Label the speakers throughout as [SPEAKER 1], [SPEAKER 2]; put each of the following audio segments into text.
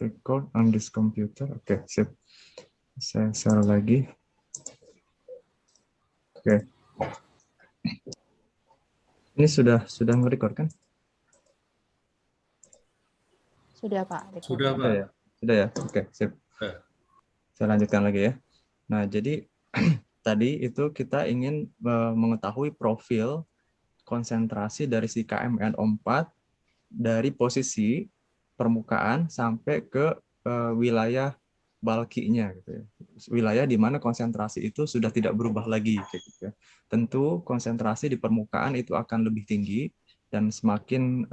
[SPEAKER 1] record on this computer. Oke, sip. Saya share lagi. Oke. Ini sudah nge-record kan?
[SPEAKER 2] Sudah, Pak.
[SPEAKER 3] Sudah, Pak.
[SPEAKER 1] Sudah ya? Sudah ya? Oke, sip. Saya lanjutkan lagi ya. Nah, jadi tadi itu kita ingin mengetahui profil konsentrasi dari si KMNO4 dari posisi permukaan sampai ke wilayah bulky-nya gitu ya. Wilayah di mana konsentrasi itu sudah tidak berubah lagi kayak gitu ya. Tentu konsentrasi di permukaan itu akan lebih tinggi dan semakin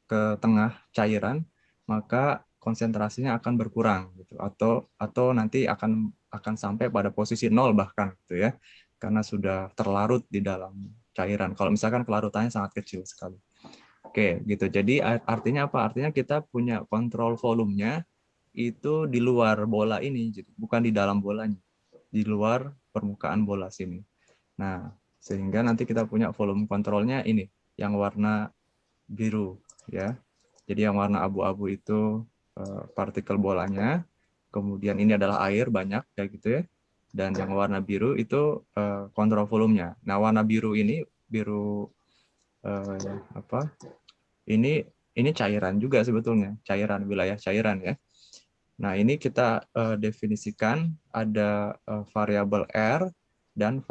[SPEAKER 1] ke tengah cairan maka konsentrasinya akan berkurang gitu atau nanti akan sampai pada posisi 0 bahkan gitu ya. Karena sudah terlarut di dalam cairan. Kalau misalkan kelarutannya sangat kecil sekali. Oke, gitu. Jadi artinya apa? Artinya kita punya kontrol volumenya itu di luar bola ini, bukan di dalam bolanya, di luar permukaan bola sini. Nah, sehingga nanti kita punya volume kontrolnya ini, yang warna biru, ya. Jadi yang warna abu-abu itu partikel bolanya, kemudian ini adalah air banyak, kayak gitu ya. Dan yang warna biru itu kontrol volumenya. Nah, warna biru ini, biru apa? Ini cairan juga sebetulnya, cairan, wilayah cairan ya. Nah, ini kita definisikan ada variabel R dan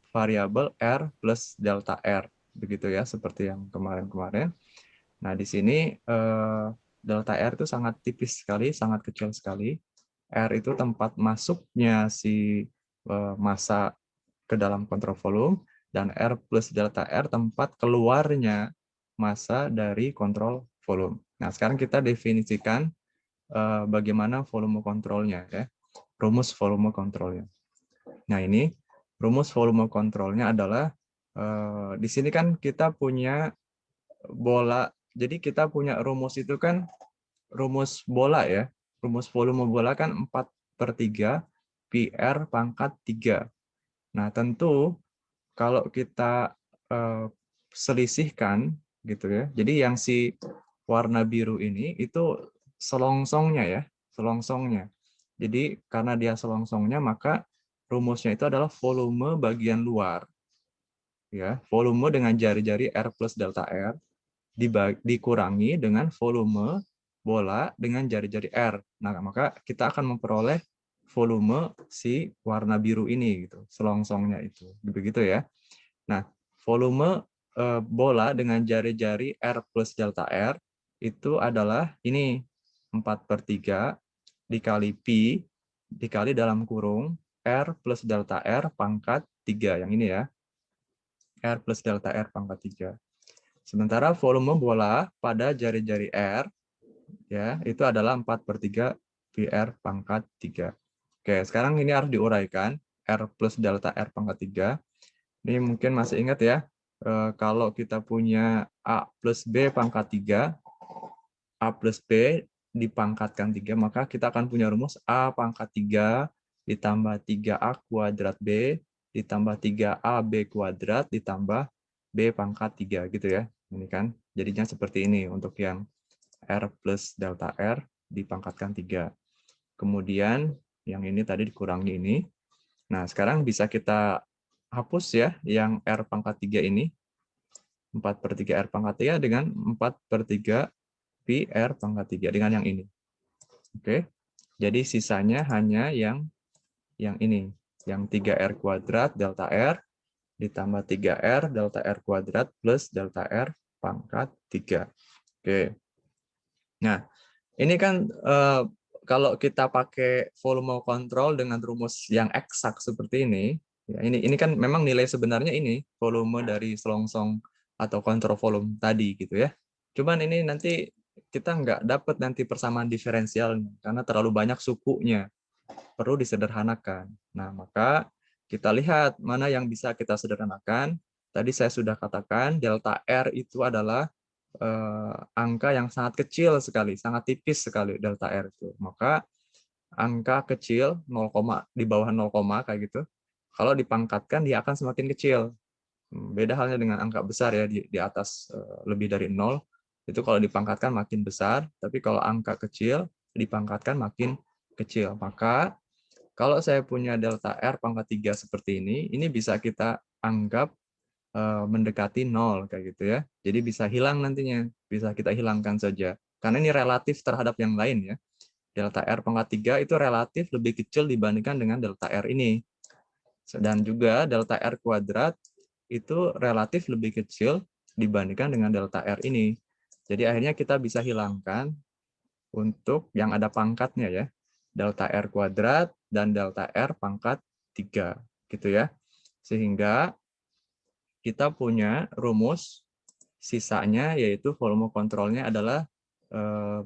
[SPEAKER 1] variabel R plus delta R. Begitu ya, seperti yang kemarin-kemarin. Nah, di sini delta R itu sangat tipis sekali, sangat kecil sekali. R itu tempat masuknya si massa ke dalam kontrol volume, dan R plus delta R tempat keluarnya massa dari kontrol volume. Nah, sekarang kita definisikan bagaimana volume kontrolnya ya. Rumus volume kontrolnya. Nah, ini rumus volume kontrolnya adalah di sini kan kita punya bola. Jadi kita punya rumus itu kan rumus bola ya. Rumus volume bola kan 4/3 PR pangkat 3. Nah, tentu kalau kita selisihkan gitu ya. Jadi yang si warna biru ini itu selongsongnya ya, selongsongnya. Jadi karena dia selongsongnya maka rumusnya itu adalah volume bagian luar. Ya, volume dengan jari-jari R plus delta R dikurangi dengan volume bola dengan jari-jari R. Nah, maka kita akan memperoleh volume si warna biru ini gitu, selongsongnya itu. Begitu ya. Nah, volume bola dengan jari-jari R plus delta R itu adalah ini 4/3 dikali Pi dikali dalam kurung R plus delta R pangkat 3. Yang ini ya. R plus delta R pangkat 3. Sementara volume bola pada jari-jari R ya itu adalah 4/3 PR pangkat 3. Oke, sekarang ini harus diuraikan. R plus delta R pangkat 3. Ini mungkin masih ingat ya, kalau kita punya A plus B pangkat 3, A plus B dipangkatkan 3, maka kita akan punya rumus A pangkat 3 ditambah 3A kuadrat B ditambah 3AB kuadrat ditambah B pangkat 3 gitu ya. Ini kan jadinya seperti ini untuk yang R plus delta R dipangkatkan 3. Kemudian yang ini tadi dikurangi ini. Nah, sekarang bisa kita hapus ya yang R pangkat 3 ini. 4/3 R pangkat 3 dengan 4/3 Pi R pangkat 3 dengan yang ini. Oke. Jadi sisanya hanya yang ini. Yang 3R kuadrat delta R ditambah 3R delta R kuadrat plus delta R pangkat 3. Oke. Nah, ini kan kalau kita pakai volume control dengan rumus yang eksak seperti ini, ya ini kan memang nilai sebenarnya ini volume dari selongsong atau kontrol volume tadi gitu ya. Cuman ini nanti kita nggak dapat nanti persamaan diferensialnya karena terlalu banyak sukunya, perlu disederhanakan. Nah, maka kita lihat mana yang bisa kita sederhanakan. Tadi saya sudah katakan delta R itu adalah angka yang sangat kecil sekali, sangat tipis sekali delta R itu. Maka angka kecil 0, di bawah 0, kayak gitu. Kalau dipangkatkan dia akan semakin kecil. Beda halnya dengan angka besar ya di atas lebih dari 0. Itu kalau dipangkatkan makin besar, tapi kalau angka kecil dipangkatkan makin kecil. Maka kalau saya punya delta R pangkat 3 seperti ini bisa kita anggap mendekati 0 kayak gitu ya. Jadi bisa hilang nantinya, bisa kita hilangkan saja. Karena ini relatif terhadap yang lain ya. Delta R pangkat 3 itu relatif lebih kecil dibandingkan dengan delta R ini. Dan juga delta R kuadrat itu relatif lebih kecil dibandingkan dengan delta R ini. Jadi akhirnya kita bisa hilangkan untuk yang ada pangkatnya ya. Delta R kuadrat dan delta R pangkat 3 gitu ya. Sehingga kita punya rumus sisanya yaitu volume kontrolnya adalah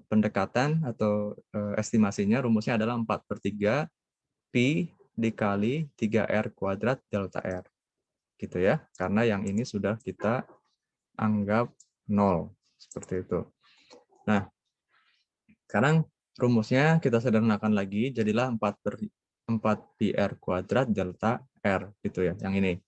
[SPEAKER 1] pendekatan atau estimasinya rumusnya adalah 4/3 Pi dikali 3R kuadrat delta R. Gitu ya. Karena yang ini sudah kita anggap 0. Seperti itu. Nah, sekarang rumusnya kita sederhanakan lagi, jadilah 4/4 PR delta R. Gitu ya, yang ini.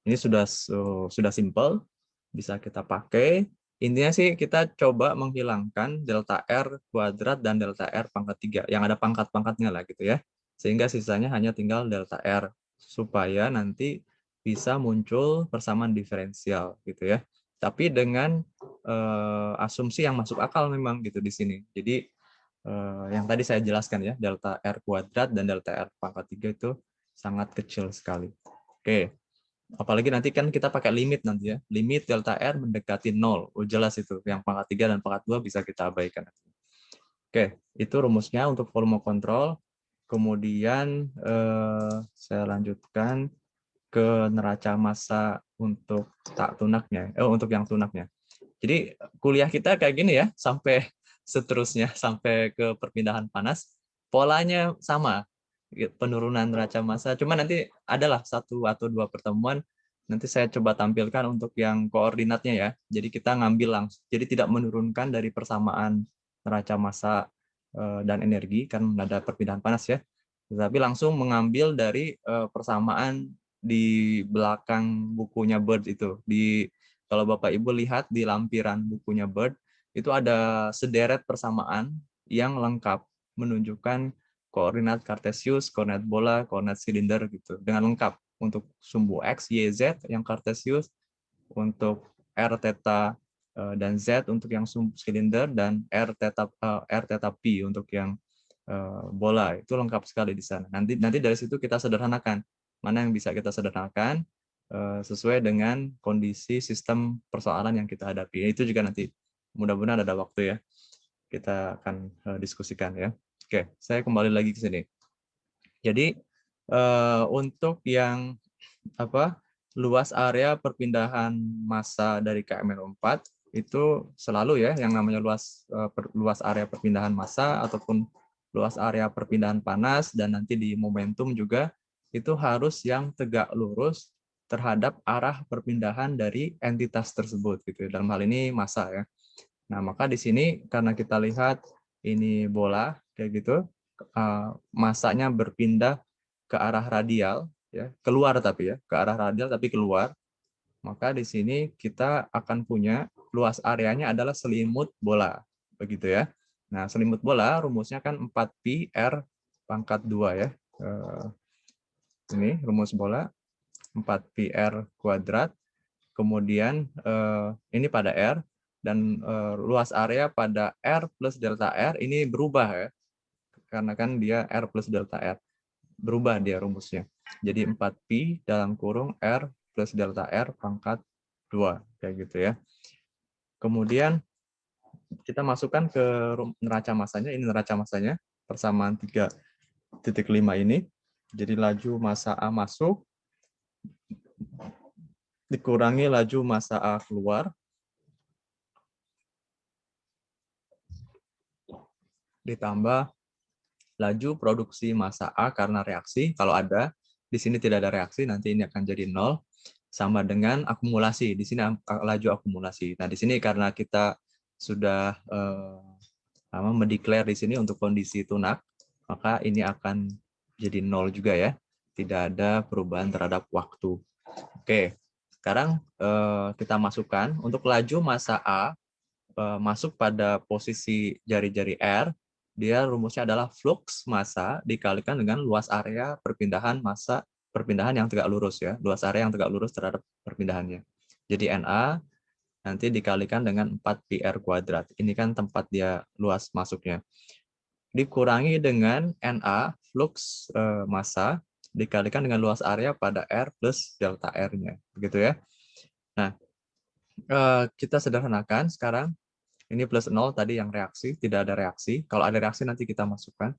[SPEAKER 1] Ini sudah simple, bisa kita pakai. Intinya sih kita coba menghilangkan delta R kuadrat dan delta R pangkat 3, yang ada pangkat-pangkatnya lah gitu ya. Sehingga sisanya hanya tinggal delta R, supaya nanti bisa muncul persamaan diferensial gitu ya. Tapi dengan asumsi yang masuk akal memang gitu di sini. Jadi yang tadi saya jelaskan ya, delta R kuadrat dan delta R pangkat 3 itu sangat kecil sekali. Oke. Apalagi nanti kan kita pakai limit nanti ya. Limit delta R mendekati 0. Oh, jelas itu. Yang pangkat 3 dan pangkat 2 bisa kita abaikan. Oke, itu rumusnya untuk volume kontrol. Kemudian saya lanjutkan ke neraca massa untuk tak tunaknya. Untuk yang tunaknya. Jadi kuliah kita kayak gini ya, sampai seterusnya, sampai ke perpindahan panas. Polanya sama, penurunan neraca massa. Cuma nanti adalah 1 atau 2 pertemuan, nanti saya coba tampilkan untuk yang koordinatnya ya. Jadi kita ngambil langsung, jadi tidak menurunkan dari persamaan neraca massa dan energi, kan ada perpindahan panas ya. Tetapi langsung mengambil dari persamaan di belakang bukunya Bird itu. Kalau Bapak Ibu lihat di lampiran bukunya Bird, itu ada sederet persamaan yang lengkap, menunjukkan koordinat kartesius, koordinat bola, koordinat silinder gitu, dengan lengkap untuk sumbu X, Y, Z yang kartesius, untuk R theta dan Z untuk yang sumbu silinder, dan R theta P untuk yang bola. Itu lengkap sekali di sana. Nanti dari situ kita sederhanakan mana yang bisa kita sederhanakan sesuai dengan kondisi sistem persoalan yang kita hadapi. Itu juga nanti mudah-mudahan ada waktu ya, kita akan diskusikan ya. Oke, saya kembali lagi ke sini. Jadi untuk yang luas area perpindahan massa dari KMNO4 itu selalu ya yang namanya luas area perpindahan massa ataupun luas area perpindahan panas, dan nanti di momentum juga itu harus yang tegak lurus terhadap arah perpindahan dari entitas tersebut gitu. Dalam hal ini massa ya. Nah, maka di sini karena kita lihat ini bola kayak gitu, massanya berpindah ke arah radial ya, keluar tapi ya, ke arah radial tapi keluar. Maka di sini kita akan punya luas areanya adalah selimut bola. Begitu ya. Nah, selimut bola rumusnya kan 4pi R pangkat 2 ya. Ini rumus bola 4pi R kuadrat. Kemudian ini pada R, dan luas area pada R plus delta R ini berubah ya. Karena kan dia R plus delta R. Berubah dia rumusnya. Jadi 4pi dalam kurung R plus delta R pangkat 2. Kayak gitu ya. Kemudian kita masukkan ke neraca massanya. Ini neraca massanya. Persamaan 3.5 ini. Jadi laju massa A masuk, dikurangi laju massa A keluar, ditambah laju produksi massa A karena reaksi. Kalau ada, di sini tidak ada reaksi, nanti ini akan jadi 0. Sama dengan akumulasi. Di sini laju akumulasi. Nah, di sini karena kita sudah mendeklar di sini untuk kondisi tunak, maka ini akan jadi 0 juga ya. Tidak ada perubahan terhadap waktu. Oke, sekarang kita masukkan untuk laju massa A masuk pada posisi jari-jari R dia rumusnya adalah flux massa dikalikan dengan luas area perpindahan massa perpindahan yang tegak lurus ya, luas area yang tegak lurus terhadap perpindahannya. Jadi NA nanti dikalikan dengan 4πr kuadrat. Ini kan tempat dia luas masuknya. Dikurangi dengan NA flux massa dikalikan dengan luas area pada R plus delta R-nya. Begitu ya. Nah, kita sederhanakan sekarang. Ini plus 0 tadi yang reaksi, tidak ada reaksi. Kalau ada reaksi nanti kita masukkan.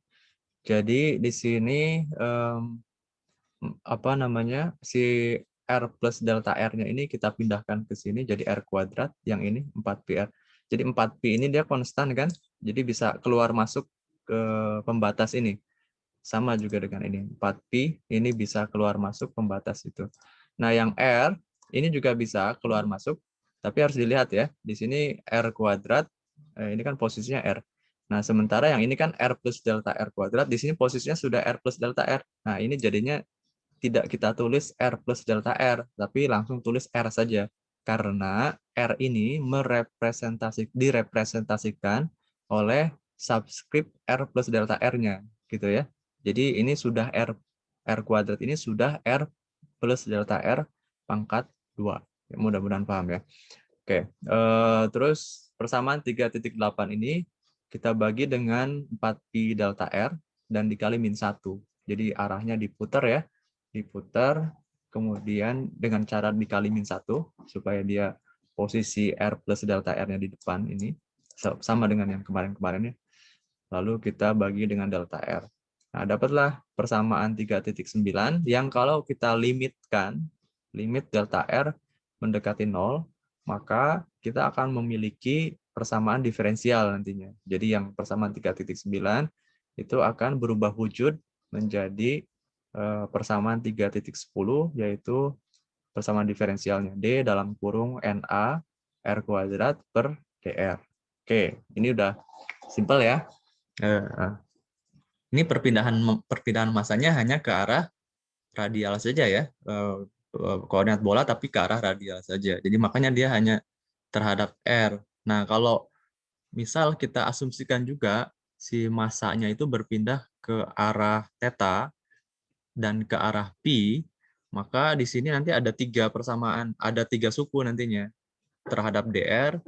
[SPEAKER 1] Jadi di sini apa namanya si R plus delta R-nya ini kita pindahkan ke sini jadi R kuadrat, yang ini 4πR. Jadi 4π ini dia konstan kan, jadi bisa keluar masuk ke pembatas ini. Sama juga dengan ini, 4π ini bisa keluar masuk pembatas itu. Nah yang R ini juga bisa keluar masuk, tapi harus dilihat ya, di sini R kuadrat, ini kan posisinya R. Nah sementara yang ini kan R plus delta R kuadrat, di sini posisinya sudah R plus delta R. Nah ini jadinya tidak kita tulis R plus delta R, tapi langsung tulis R saja. Karena R ini direpresentasikan oleh subscript R plus delta R-nya. Gitu ya. Jadi ini sudah R kuadrat ini sudah R plus delta R pangkat 2. Mudah-mudahan paham ya. Oke, terus persamaan 3.8 ini kita bagi dengan 4π delta R dan dikali min 1. Jadi arahnya diputar ya. Diputar, kemudian dengan cara dikali min 1 supaya dia posisi R plus delta R-nya di depan ini sama dengan yang kemarin-kemarin ya. Lalu kita bagi dengan delta R. Nah, dapatlah persamaan 3.9 yang kalau kita limitkan, limit delta R mendekati 0, maka kita akan memiliki persamaan diferensial nantinya. Jadi yang persamaan 3.9 itu akan berubah wujud menjadi persamaan 3.10 yaitu persamaan diferensialnya D dalam kurung NA R kuadrat per DR. Oke, ini udah simpel ya. Ini perpindahan masanya hanya ke arah radial saja ya, koordinat bola tapi ke arah radial saja. Jadi makanya dia hanya terhadap R. Nah kalau misal kita asumsikan juga si masanya itu berpindah ke arah theta dan ke arah pi, maka di sini nanti ada 3 persamaan, ada 3 suku nantinya terhadap dr,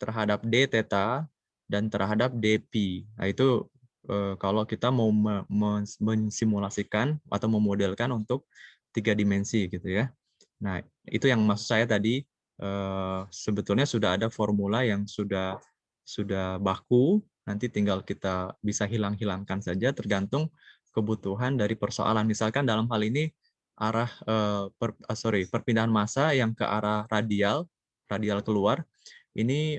[SPEAKER 1] terhadap d theta, dan terhadap dp. Nah itu kalau kita mau mensimulasikan atau memodelkan untuk 3 dimensi gitu ya. Nah itu yang maksud saya tadi, sebetulnya sudah ada formula yang sudah baku, nanti tinggal kita bisa hilang-hilangkan saja tergantung kebutuhan dari persoalan. Misalkan dalam hal ini arah perpindahan massa yang ke arah radial keluar ini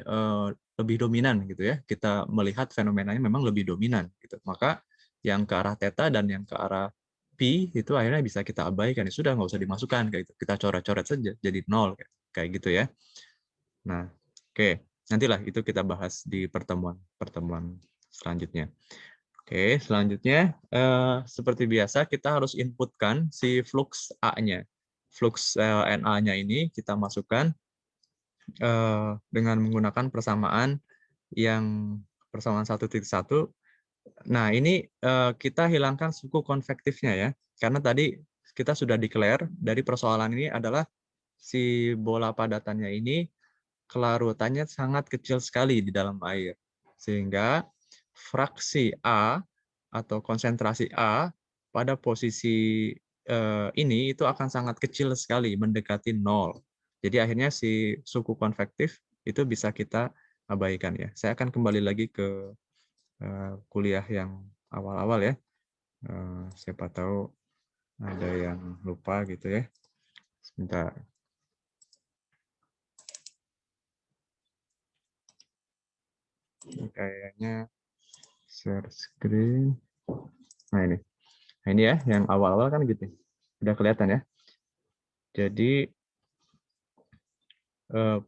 [SPEAKER 1] lebih dominan gitu ya. Kita melihat fenomenanya memang lebih dominan gitu. Maka yang ke arah theta dan yang ke arah pi itu akhirnya bisa kita abaikan. Ya sudah, nggak usah dimasukkan kayak gitu. Kita coret-coret saja jadi 0 kayak gitu ya. Nah, oke. Nantilah itu kita bahas di pertemuan selanjutnya. Oke, selanjutnya seperti biasa kita harus inputkan si flux A-nya. Flux NA-nya ini kita masukkan dengan menggunakan persamaan yang persamaan 1.1. Nah, ini kita hilangkan suku konvektifnya ya. Karena tadi kita sudah declare dari persoalan ini adalah si bola padatannya ini kelarutannya sangat kecil sekali di dalam air. Sehingga fraksi A atau konsentrasi A pada posisi ini itu akan sangat kecil sekali, mendekati 0. Jadi akhirnya si suku konvektif itu bisa kita abaikan ya. Saya akan kembali lagi ke kuliah yang awal-awal ya. Siapa tahu ada yang lupa gitu ya. Sebentar. Kayaknya share screen. Nah ini. Nah ini ya, yang awal-awal kan gitu. Udah kelihatan ya. Jadi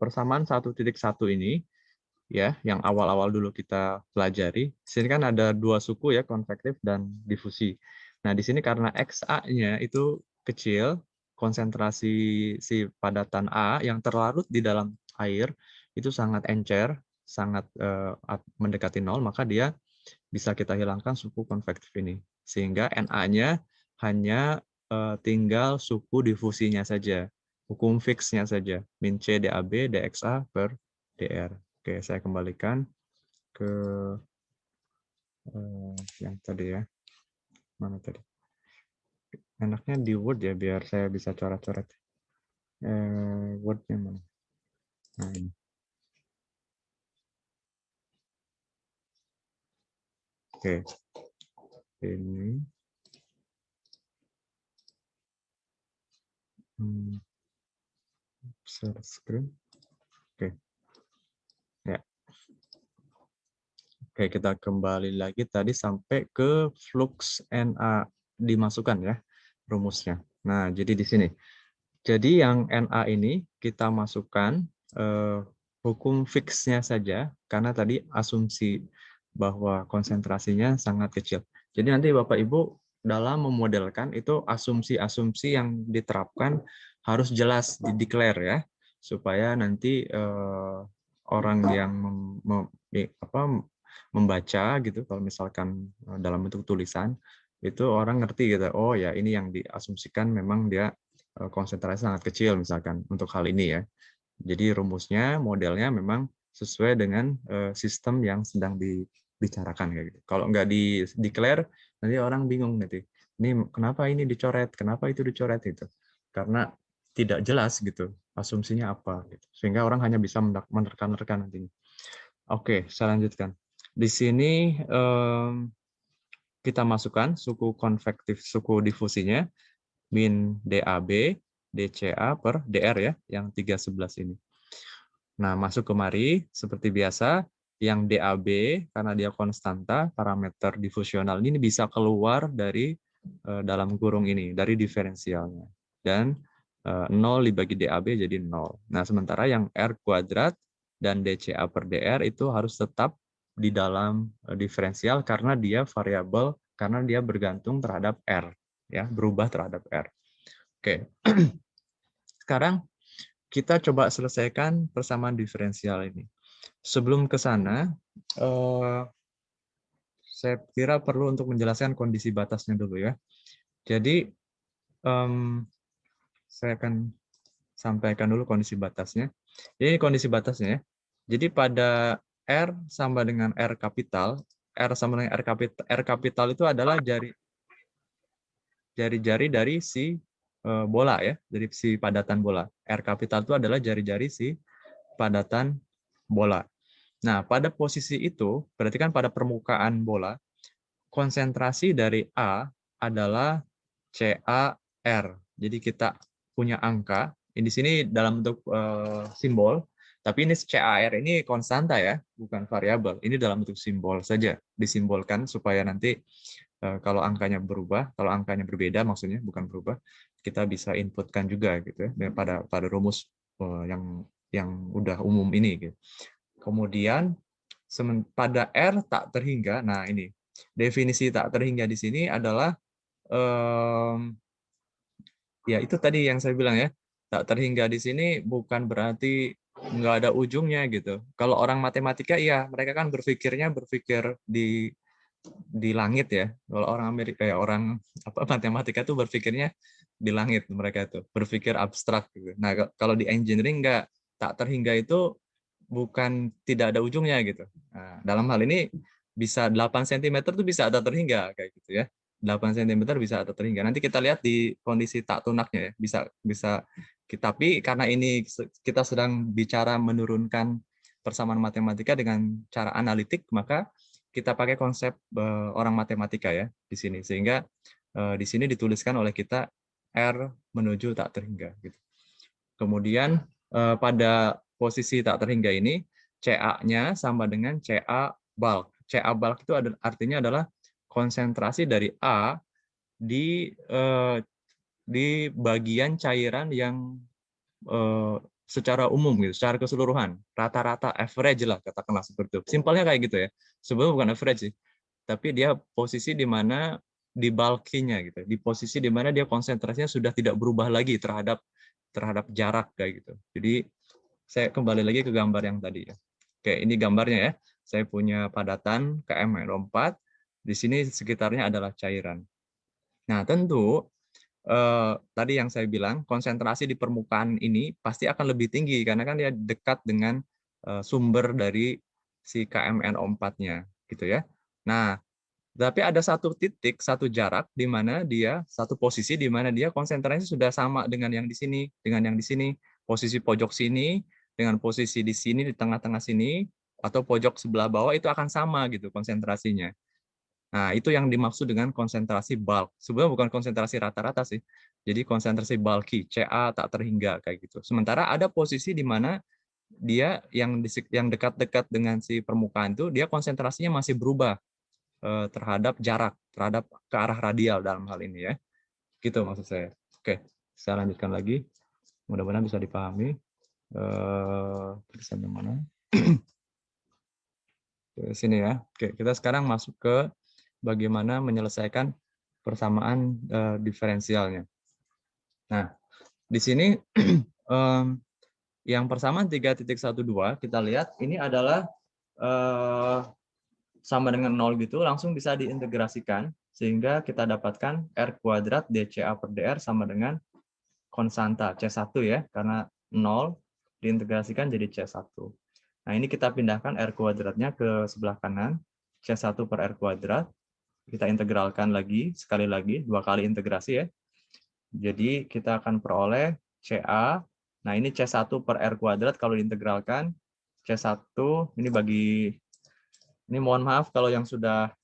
[SPEAKER 1] persamaan 1.1 ini ya, yang awal-awal dulu kita pelajari. Sini kan ada 2 suku ya, konvektif dan difusi. Nah, di sini karena XA-nya itu kecil, konsentrasi si padatan A yang terlarut di dalam air itu sangat encer, sangat mendekati 0, maka dia bisa kita hilangkan suku konvektif ini. Sehingga Na-nya hanya tinggal suku difusinya saja, hukum fixnya saja, min C DAB dXA per DR. Oke, saya kembalikan ke yang tadi ya. Mana tadi? Enaknya di Word ya, biar saya bisa coret-coret. Word-nya mana? Nah, ini. Oke, ini. Share screen. Oke, ya. Oke, kita kembali lagi tadi sampai ke flux Na dimasukkan ya, rumusnya. Nah, jadi di sini. Jadi yang Na ini kita masukkan hukum fixnya saja, karena tadi asumsi bahwa konsentrasinya sangat kecil. Jadi nanti Bapak Ibu dalam memodelkan itu asumsi-asumsi yang diterapkan harus jelas di-declare ya, supaya nanti orang yang membaca gitu, kalau misalkan dalam bentuk tulisan, itu orang ngerti gitu, oh ya ini yang diasumsikan memang dia konsentrasi sangat kecil misalkan untuk hal ini ya. Jadi rumusnya, modelnya memang sesuai dengan sistem yang sedang dibicarakan kayak gitu. Kalau nggak di-declare, nanti orang bingung nanti. Ini kenapa ini dicoret, kenapa itu dicoret itu. Karena tidak jelas gitu asumsinya apa gitu. Sehingga orang hanya bisa menerka-nerka nantinya. Oke, saya lanjutkan. Di sini kita masukkan suku konvektif, suku difusinya min DAB DCA per DR ya, yang 311 ini. Nah, masuk kemari seperti biasa, yang DAB karena dia konstanta, parameter difusional ini bisa keluar dari dalam kurung ini, dari diferensialnya. Dan 0 dibagi DAB jadi 0. Nah, sementara yang R kuadrat dan DCA per DR itu harus tetap di dalam diferensial karena dia variabel, karena dia bergantung terhadap R, ya, berubah terhadap R. Oke. Sekarang kita coba selesaikan persamaan diferensial ini. Sebelum ke sana, saya kira perlu untuk menjelaskan kondisi batasnya dulu ya. Jadi, saya akan sampaikan dulu kondisi batasnya. Ini kondisi batasnya ya. Jadi pada R sama dengan R kapital, R sama dengan R kapital itu adalah jari-jari dari si bola ya, dari si padatan bola. R kapital itu adalah jari-jari si padatan bola. Nah, pada posisi itu, berarti kan pada permukaan bola, konsentrasi dari A adalah CAR. Jadi kita punya angka, di sini dalam bentuk simbol, tapi ini CAR ini konstanta ya, bukan variabel. Ini dalam bentuk simbol saja, disimbolkan supaya nanti kalau angkanya berubah, kalau angkanya berbeda maksudnya bukan berubah, kita bisa inputkan juga gitu ya pada rumus yang udah umum ini gitu. Kemudian pada R tak terhingga, nah ini definisi tak terhingga di sini adalah ya itu tadi yang saya bilang ya, tak terhingga di sini bukan berarti nggak ada ujungnya gitu. Kalau orang matematika iya, mereka kan berpikir di langit ya. Kalau orang Amerika ya orang matematika tuh berpikirnya di langit, mereka itu berpikir abstrak gitu. Nah, kalau di engineering nggak, tak terhingga itu bukan tidak ada ujungnya gitu. Nah, dalam hal ini bisa 8 cm tuh bisa ada terhingga kayak gitu ya. 8 cm bisa ada terhingga. Nanti kita lihat di kondisi tak tunaknya ya. Bisa tapi karena ini kita sedang bicara menurunkan persamaan matematika dengan cara analitik, maka kita pakai konsep orang matematika ya di sini, sehingga di sini dituliskan oleh kita R menuju tak terhingga gitu. Kemudian pada posisi tak terhingga ini CA-nya sama dengan CA bulk. CA bulk itu artinya adalah konsentrasi dari A di bagian cairan yang secara umum gitu, secara keseluruhan, rata-rata average lah katakanlah seperti itu. Simpelnya kayak gitu ya. Sebenarnya bukan average sih, tapi dia posisi di mana di bulky-nya gitu, di posisi di mana dia konsentrasinya sudah tidak berubah lagi terhadap jarak kayak gitu. Jadi saya kembali lagi ke gambar yang tadi ya. Oke, ini gambarnya ya. Saya punya padatan KM-4, Di sini sekitarnya adalah cairan. Nah, tentu tadi yang saya bilang konsentrasi di permukaan ini pasti akan lebih tinggi karena kan dia dekat dengan sumber dari si KMNO4-nya gitu ya. Nah, tapi ada satu titik, satu jarak di mana dia satu posisi di mana dia konsentrasinya sudah sama dengan yang di sini, dengan yang di sini, posisi pojok sini dengan posisi di sini di tengah-tengah sini atau pojok sebelah bawah itu akan sama gitu konsentrasinya. Nah, itu yang dimaksud dengan konsentrasi bulk. Sebenarnya bukan konsentrasi rata-rata sih. Jadi konsentrasi bulky, Ca tak terhingga kayak gitu. Sementara ada posisi di mana dia yang dekat-dekat dengan si permukaan itu dia konsentrasinya masih berubah terhadap jarak, terhadap ke arah radial dalam hal ini ya. Gitu maksud saya. Oke, saya lanjutkan lagi. Mudah-mudahan bisa dipahami. Tulisan yang mana? Ke sini ya. Oke, kita sekarang masuk ke bagaimana menyelesaikan persamaan diferensialnya. Nah, di sini yang persamaan 3.12 kita lihat ini adalah sama dengan 0 gitu, langsung bisa diintegrasikan sehingga kita dapatkan R kuadrat dCA per dr sama dengan konstanta C1 ya, karena 0 diintegrasikan jadi C1. Nah, ini kita pindahkan R kuadratnya ke sebelah kanan, C1 per R kuadrat. Kita integralkan lagi, sekali lagi, 2 kali integrasi ya. Jadi kita akan peroleh CA, nah ini C1 per R kuadrat kalau diintegralkan, C1, ini mohon maaf kalau yang sudah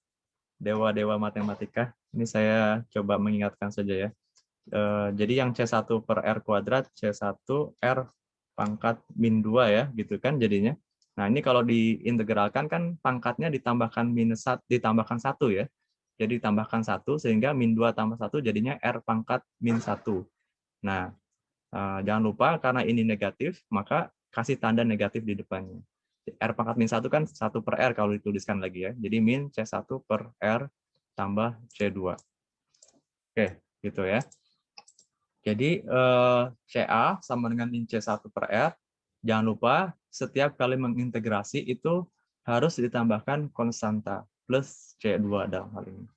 [SPEAKER 1] dewa-dewa matematika, ini saya coba mengingatkan saja ya. Jadi yang C1 per R kuadrat, C1 R pangkat min 2 ya, gitu kan jadinya. Nah ini kalau diintegralkan kan pangkatnya ditambahkan ditambahkan 1 ya. Jadi ditambahkan 1 sehingga min 2 tambah 1 jadinya R pangkat min 1. Nah, jangan lupa karena ini negatif, maka kasih tanda negatif di depannya. R pangkat min 1 kan 1 per R kalau dituliskan lagi ya. Jadi min C1 per R tambah C2. Oke, gitu ya. Jadi CA sama dengan min C1 per R. Jangan lupa setiap kali mengintegrasi itu harus ditambahkan konstanta plus C2 dalam hal ini.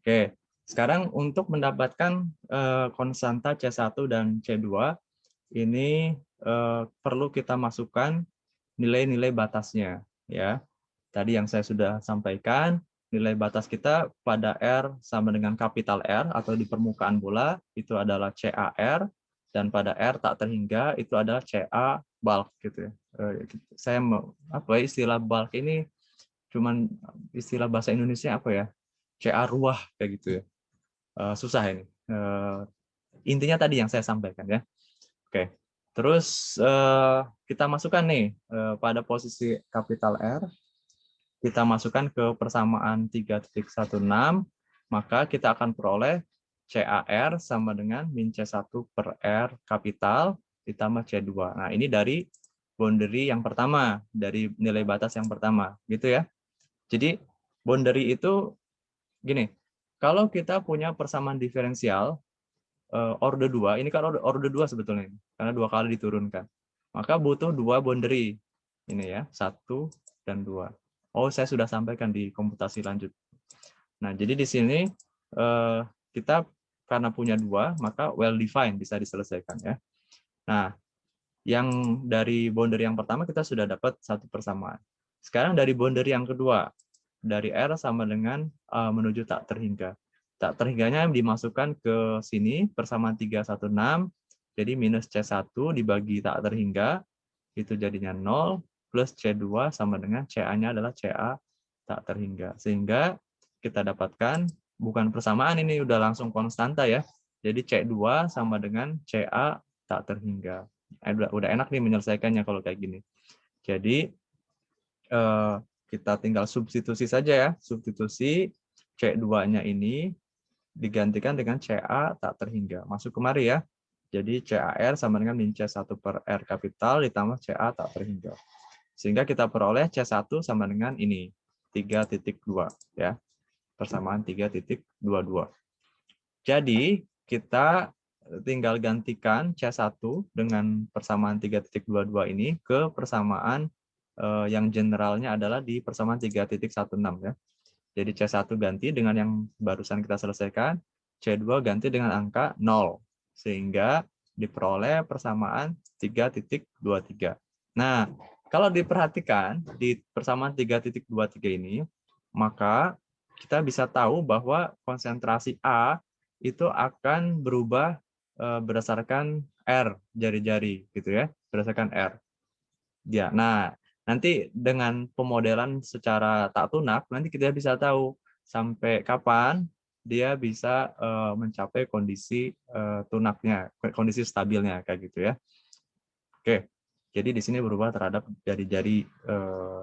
[SPEAKER 1] Oke, sekarang untuk mendapatkan konstanta C1 dan C2, ini perlu kita masukkan nilai-nilai batasnya. Ya, tadi yang saya sudah sampaikan, nilai batas kita pada R sama dengan kapital R atau di permukaan bola itu adalah CAR, dan pada R tak terhingga itu adalah CA bulk gitu ya. Saya mau istilah bulk ini cuman istilah bahasa Indonesia apa ya? CA ruah kayak gitu ya. Susah ini. Intinya tadi yang saya sampaikan ya. Oke. Terus kita masukkan nih pada posisi kapital R, kita masukkan ke persamaan 3.16, maka kita akan peroleh CAR sama dengan min C1 per R kapital ditambah C2. Nah, ini dari boundary yang pertama, dari nilai batas yang pertama, gitu ya. Jadi boundary itu gini, kalau kita punya persamaan diferensial orde 2, ini kan orde 2 sebetulnya, karena 2 kali diturunkan. Maka butuh 2 boundary. Ini ya, 1 dan 2. Oh, saya sudah sampaikan di komputasi lanjut. Nah, jadi di sini kita karena punya 2, maka well defined bisa diselesaikan ya. Nah, yang dari boundary yang pertama kita sudah dapat satu persamaan. Sekarang dari boundary yang kedua, dari R sama dengan menuju tak terhingga. Tak terhingganya dimasukkan ke sini, persamaan 316, jadi minus C1 dibagi tak terhingga, itu jadinya 0, plus C2 sama dengan CA-nya adalah CA tak terhingga. Sehingga kita dapatkan, bukan persamaan ini, udah langsung konstanta ya. Jadi C2 sama dengan CA tak terhingga. Udah enak nih menyelesaikannya kalau kayak gini. Jadi kita tinggal substitusi saja ya. Substitusi C2-nya ini digantikan dengan CA tak terhingga. Masuk kemari ya. Jadi CAR sama dengan min C1 per R kapital ditambah CA tak terhingga. Sehingga kita peroleh C1 sama dengan ini, 3.2 ya. Persamaan 3.22. Jadi kita tinggal gantikan C1 dengan persamaan 3.22 ini ke persamaan yang generalnya adalah di persamaan 3.16 ya. Jadi C1 ganti dengan yang barusan kita selesaikan, C2 ganti dengan angka 0. Sehingga diperoleh persamaan 3.23. Nah, kalau diperhatikan di persamaan 3.23 ini, maka kita bisa tahu bahwa konsentrasi A itu akan berubah berdasarkan R jari-jari gitu ya, berdasarkan R. Ya, nah nanti dengan pemodelan secara tak tunak nanti kita bisa tahu sampai kapan dia bisa mencapai kondisi tunaknya, kondisi stabilnya kayak gitu ya. Oke. Jadi di sini berubah terhadap jari-jari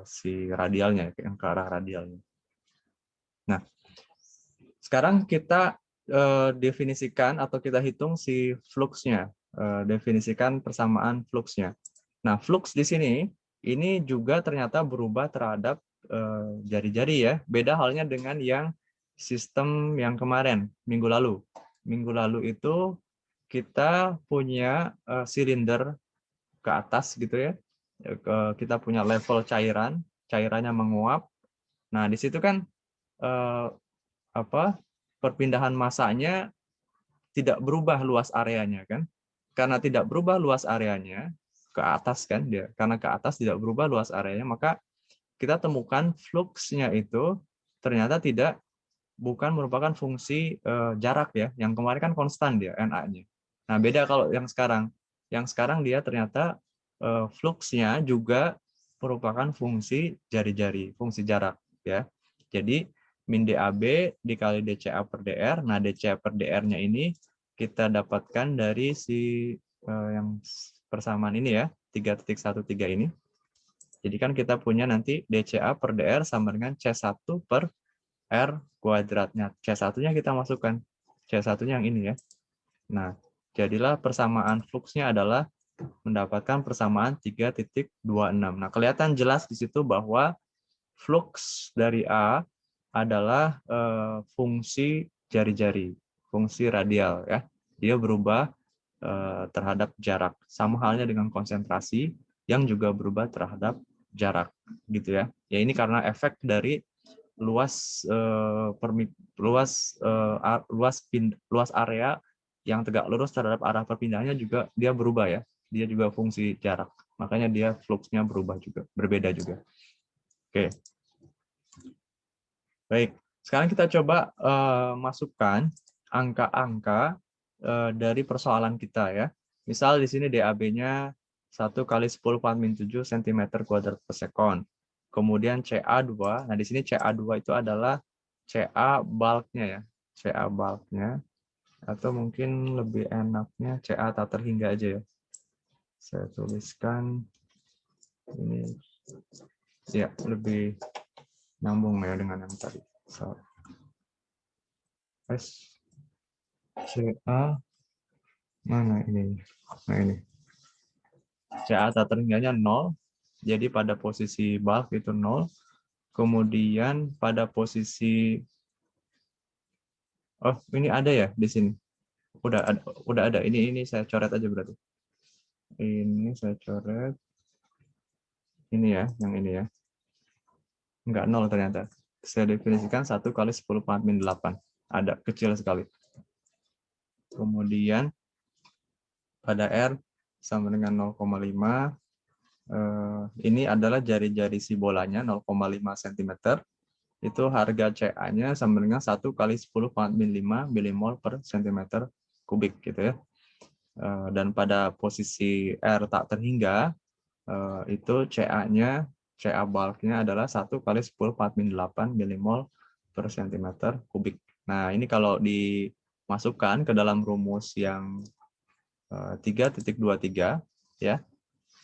[SPEAKER 1] si radialnya yang ke arah radialnya. Nah, sekarang kita definisikan atau kita hitung si fluxnya, definisikan persamaan fluxnya. Nah, flux di sini ini juga ternyata berubah terhadap jari-jari ya. Beda halnya dengan yang sistem yang kemarin, minggu lalu. Minggu lalu itu kita punya silinder ke atas gitu ya. Kita punya level cairan, cairannya menguap. Nah, di situ kan perpindahan massanya tidak berubah luas areanya kan, karena tidak berubah luas areanya ke atas kan dia, karena ke atas tidak berubah luas areanya, maka kita temukan fluxnya itu ternyata bukan merupakan fungsi jarak ya, yang kemarin kan konstan dia NA-nya. Nah beda kalau yang sekarang dia ternyata fluxnya juga merupakan fungsi jari-jari, fungsi jarak ya. Jadi min DAB dikali DCA per DR. Nah, DCA per DR-nya ini kita dapatkan dari si yang persamaan ini ya, 3.13 ini. Jadi kan kita punya nanti DCA per DR sama dengan C1 per R kuadratnya. C1-nya kita masukkan. C1-nya yang ini ya. Nah, jadilah persamaan fluxnya adalah mendapatkan persamaan 3.26. Nah, kelihatan jelas di situ bahwa flux dari A adalah fungsi jari-jari, fungsi radial ya. Dia berubah terhadap jarak. Sama halnya dengan konsentrasi yang juga berubah terhadap jarak gitu ya. Ya ini karena efek dari luas luas area yang tegak lurus terhadap arah perpindahannya juga dia berubah ya. Dia juga fungsi jarak. Makanya dia fluxnya berubah juga, berbeda juga. Oke. Baik, sekarang kita coba masukkan angka-angka dari persoalan kita ya. Misal di sini DAB-nya 1 kali 10⁻7 cm² per sekon. Kemudian CA2, nah di sini CA2 itu adalah CA bulk-nya ya. CA bulk-nya, atau mungkin lebih enaknya CA tak terhingga aja ya. Saya tuliskan ini, ya lebih nyambung ya dengan yang tadi. So, S CA mana ini? Nah ini. CA tak terhingganya 0. Jadi pada posisi bulk itu 0. Kemudian pada posisi ini ada ya di sini. Udah ada. Ini saya coret aja berarti. Ini saya coret. Ini ya, yang ini ya. Enggak 0 ternyata. Saya definisikan 1 kali 10⁻8. Ada, kecil sekali. Kemudian pada R sama dengan 0,5. Ini adalah jari-jari si bolanya 0,5 cm. Itu harga CA-nya sama dengan 1 kali 10⁻5 milimol per cm kubik gitu ya. Dan pada posisi R tak terhingga itu CA-nya, CA bulk-nya adalah 1 kali 10⁻8 milimol per cm kubik. Nah, ini kalau dimasukkan ke dalam rumus yang 3.23 ya,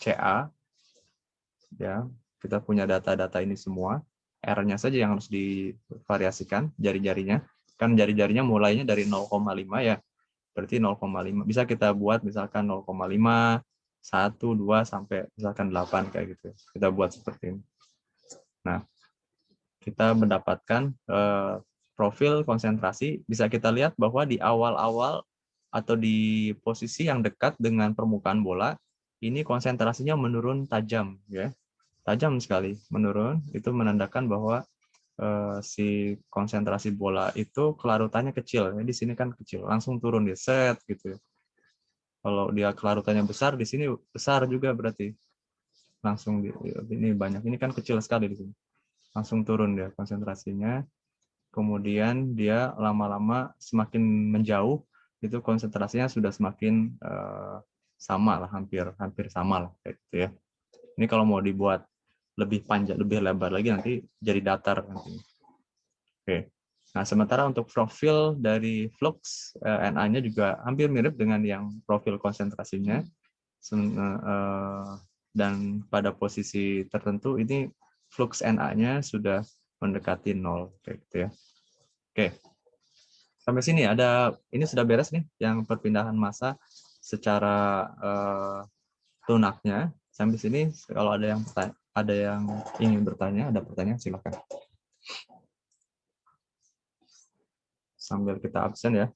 [SPEAKER 1] CA ya, kita punya data-data ini semua, R-nya saja yang harus divariasikan jari-jarinya. Kan jari-jarinya mulainya dari 0,5 ya. Berarti 0,5 bisa kita buat misalkan 0,5, 1, 2 sampai misalkan 8 kayak gitu. Kita buat seperti ini. Nah, kita mendapatkan profil konsentrasi, bisa kita lihat bahwa di awal-awal atau di posisi yang dekat dengan permukaan bola, ini konsentrasinya menurun tajam ya. Tajam sekali menurun, itu menandakan bahwa si konsentrasi bola itu kelarutannya kecil. Ya, di sini kan kecil, langsung turun dia set gitu ya. Kalau dia kelarutannya besar, di sini besar juga berarti. Langsung ini banyak. Ini kan kecil sekali di sini. Langsung turun dia konsentrasinya. Kemudian dia lama-lama semakin menjauh, itu konsentrasinya sudah semakin sama lah, hampir sama lah kayak gitu ya. Ini kalau mau dibuat lebih panjang, lebih lebar lagi nanti jadi datar nanti. Oke. Nah, sementara untuk profil dari flux Na-nya juga hampir mirip dengan yang profil konsentrasinya. Dan pada posisi tertentu ini flux Na-nya sudah mendekati 0 kayak gitu ya. Oke. Sampai sini ini sudah beres nih yang perpindahan massa secara lunaknya. Sampai sini kalau ada yang ingin bertanya, ada pertanyaan silakan. Sambil kita absen ya.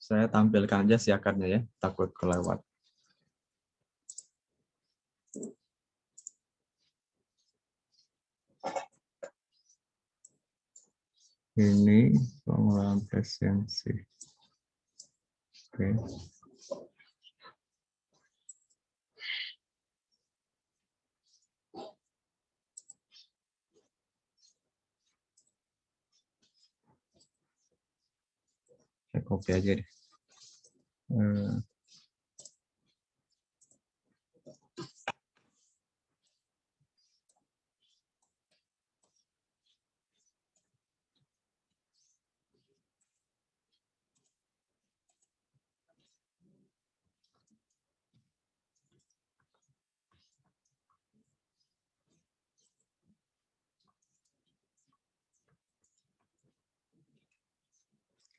[SPEAKER 1] Saya tampilkan aja siakarnya ya, takut kelewat. Ini pengelolaan presensi. Oke. Saya copy aja deh.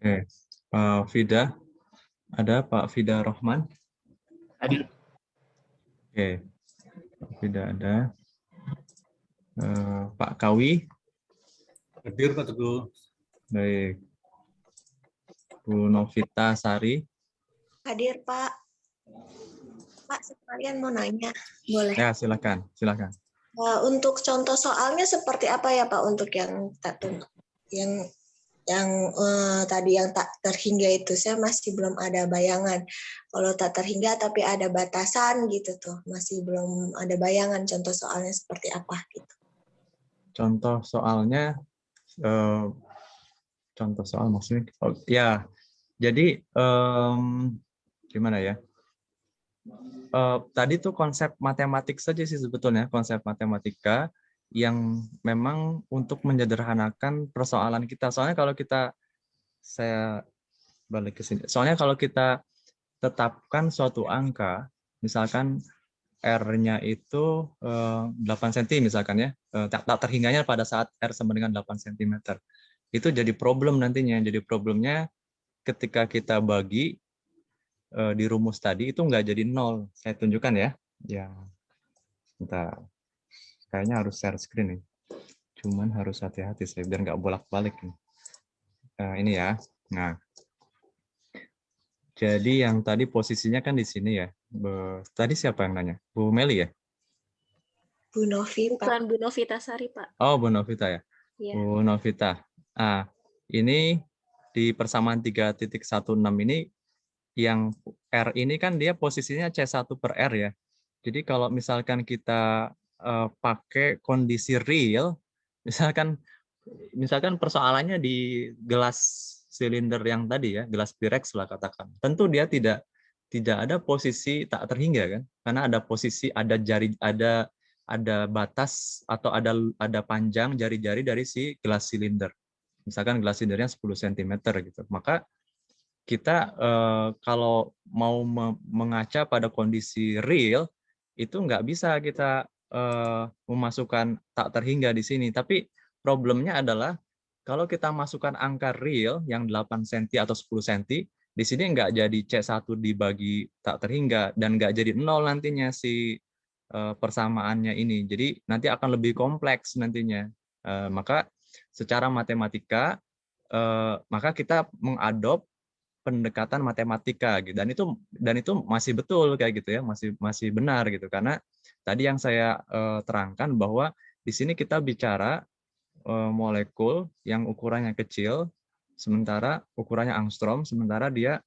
[SPEAKER 1] Oke, Pak Fida, ada Pak Fida Rohman?
[SPEAKER 3] Hadir.
[SPEAKER 1] Oke, Pak Fida ada. Pak Kawi?
[SPEAKER 3] Hadir Pak Teguh.
[SPEAKER 1] Baik. Bu Novita Sari?
[SPEAKER 4] Hadir Pak. Pak, sekalian mau nanya, boleh?
[SPEAKER 1] Ya, silakan, silakan.
[SPEAKER 4] Untuk contoh soalnya seperti apa ya Pak untuk yang tadi yang tak terhingga itu saya masih belum ada bayangan. Kalau tak terhingga tapi ada batasan gitu tuh, masih belum ada bayangan contoh soalnya seperti apa gitu.
[SPEAKER 1] Contoh soalnya, contoh soal maksudnya, ya, jadi gimana ya? Tadi tuh konsep matematik saja sih sebetulnya, konsep matematika yang memang untuk menyederhanakan persoalan kita. Soalnya kalau saya balik ke sini. Soalnya kalau kita tetapkan suatu angka, misalkan R-nya itu 8 cm misalkan ya, tak terhingganya pada saat R sama dengan 8 cm. Itu jadi problem nantinya. Jadi problemnya ketika kita bagi di rumus tadi itu nggak jadi 0. Saya tunjukkan ya. Ya, sebentar. Kayaknya harus share screen nih. Cuman harus hati-hati saya biar nggak bolak-balik nih. Ini ya. Nah, jadi yang tadi posisinya kan di sini ya. Tadi siapa yang nanya? Bu Meli ya?
[SPEAKER 4] Bu Novi, Pak.
[SPEAKER 2] Bukan Bu Novita Sari, Pak.
[SPEAKER 1] Oh, Bu Novita ya.
[SPEAKER 2] Iya.
[SPEAKER 1] Bu Novita. Ini di persamaan 3.16 ini yang R ini kan dia posisinya C1 per R ya. Jadi kalau misalkan kita pakai kondisi real, misalkan persoalannya di gelas silinder yang tadi ya, gelas Pyrex lah katakan. Tentu dia tidak ada posisi tak terhingga kan, karena ada posisi, ada jari, ada batas atau ada panjang jari-jari dari si gelas silinder. Misalkan gelas silindernya 10 cm gitu. Maka kita kalau mau mengaca pada kondisi real itu nggak bisa kita memasukkan tak terhingga di sini. Tapi problemnya adalah kalau kita masukkan angka real yang 8 cm atau 10 cm, di sini nggak jadi C1 dibagi tak terhingga dan nggak jadi 0 nantinya si persamaannya ini. Jadi nanti akan lebih kompleks nantinya. Maka secara matematika maka kita mengadop pendekatan matematika gitu, dan itu masih betul kayak gitu ya, masih benar gitu, karena tadi yang saya terangkan bahwa di sini kita bicara molekul yang ukurannya kecil, sementara ukurannya angstrom, sementara dia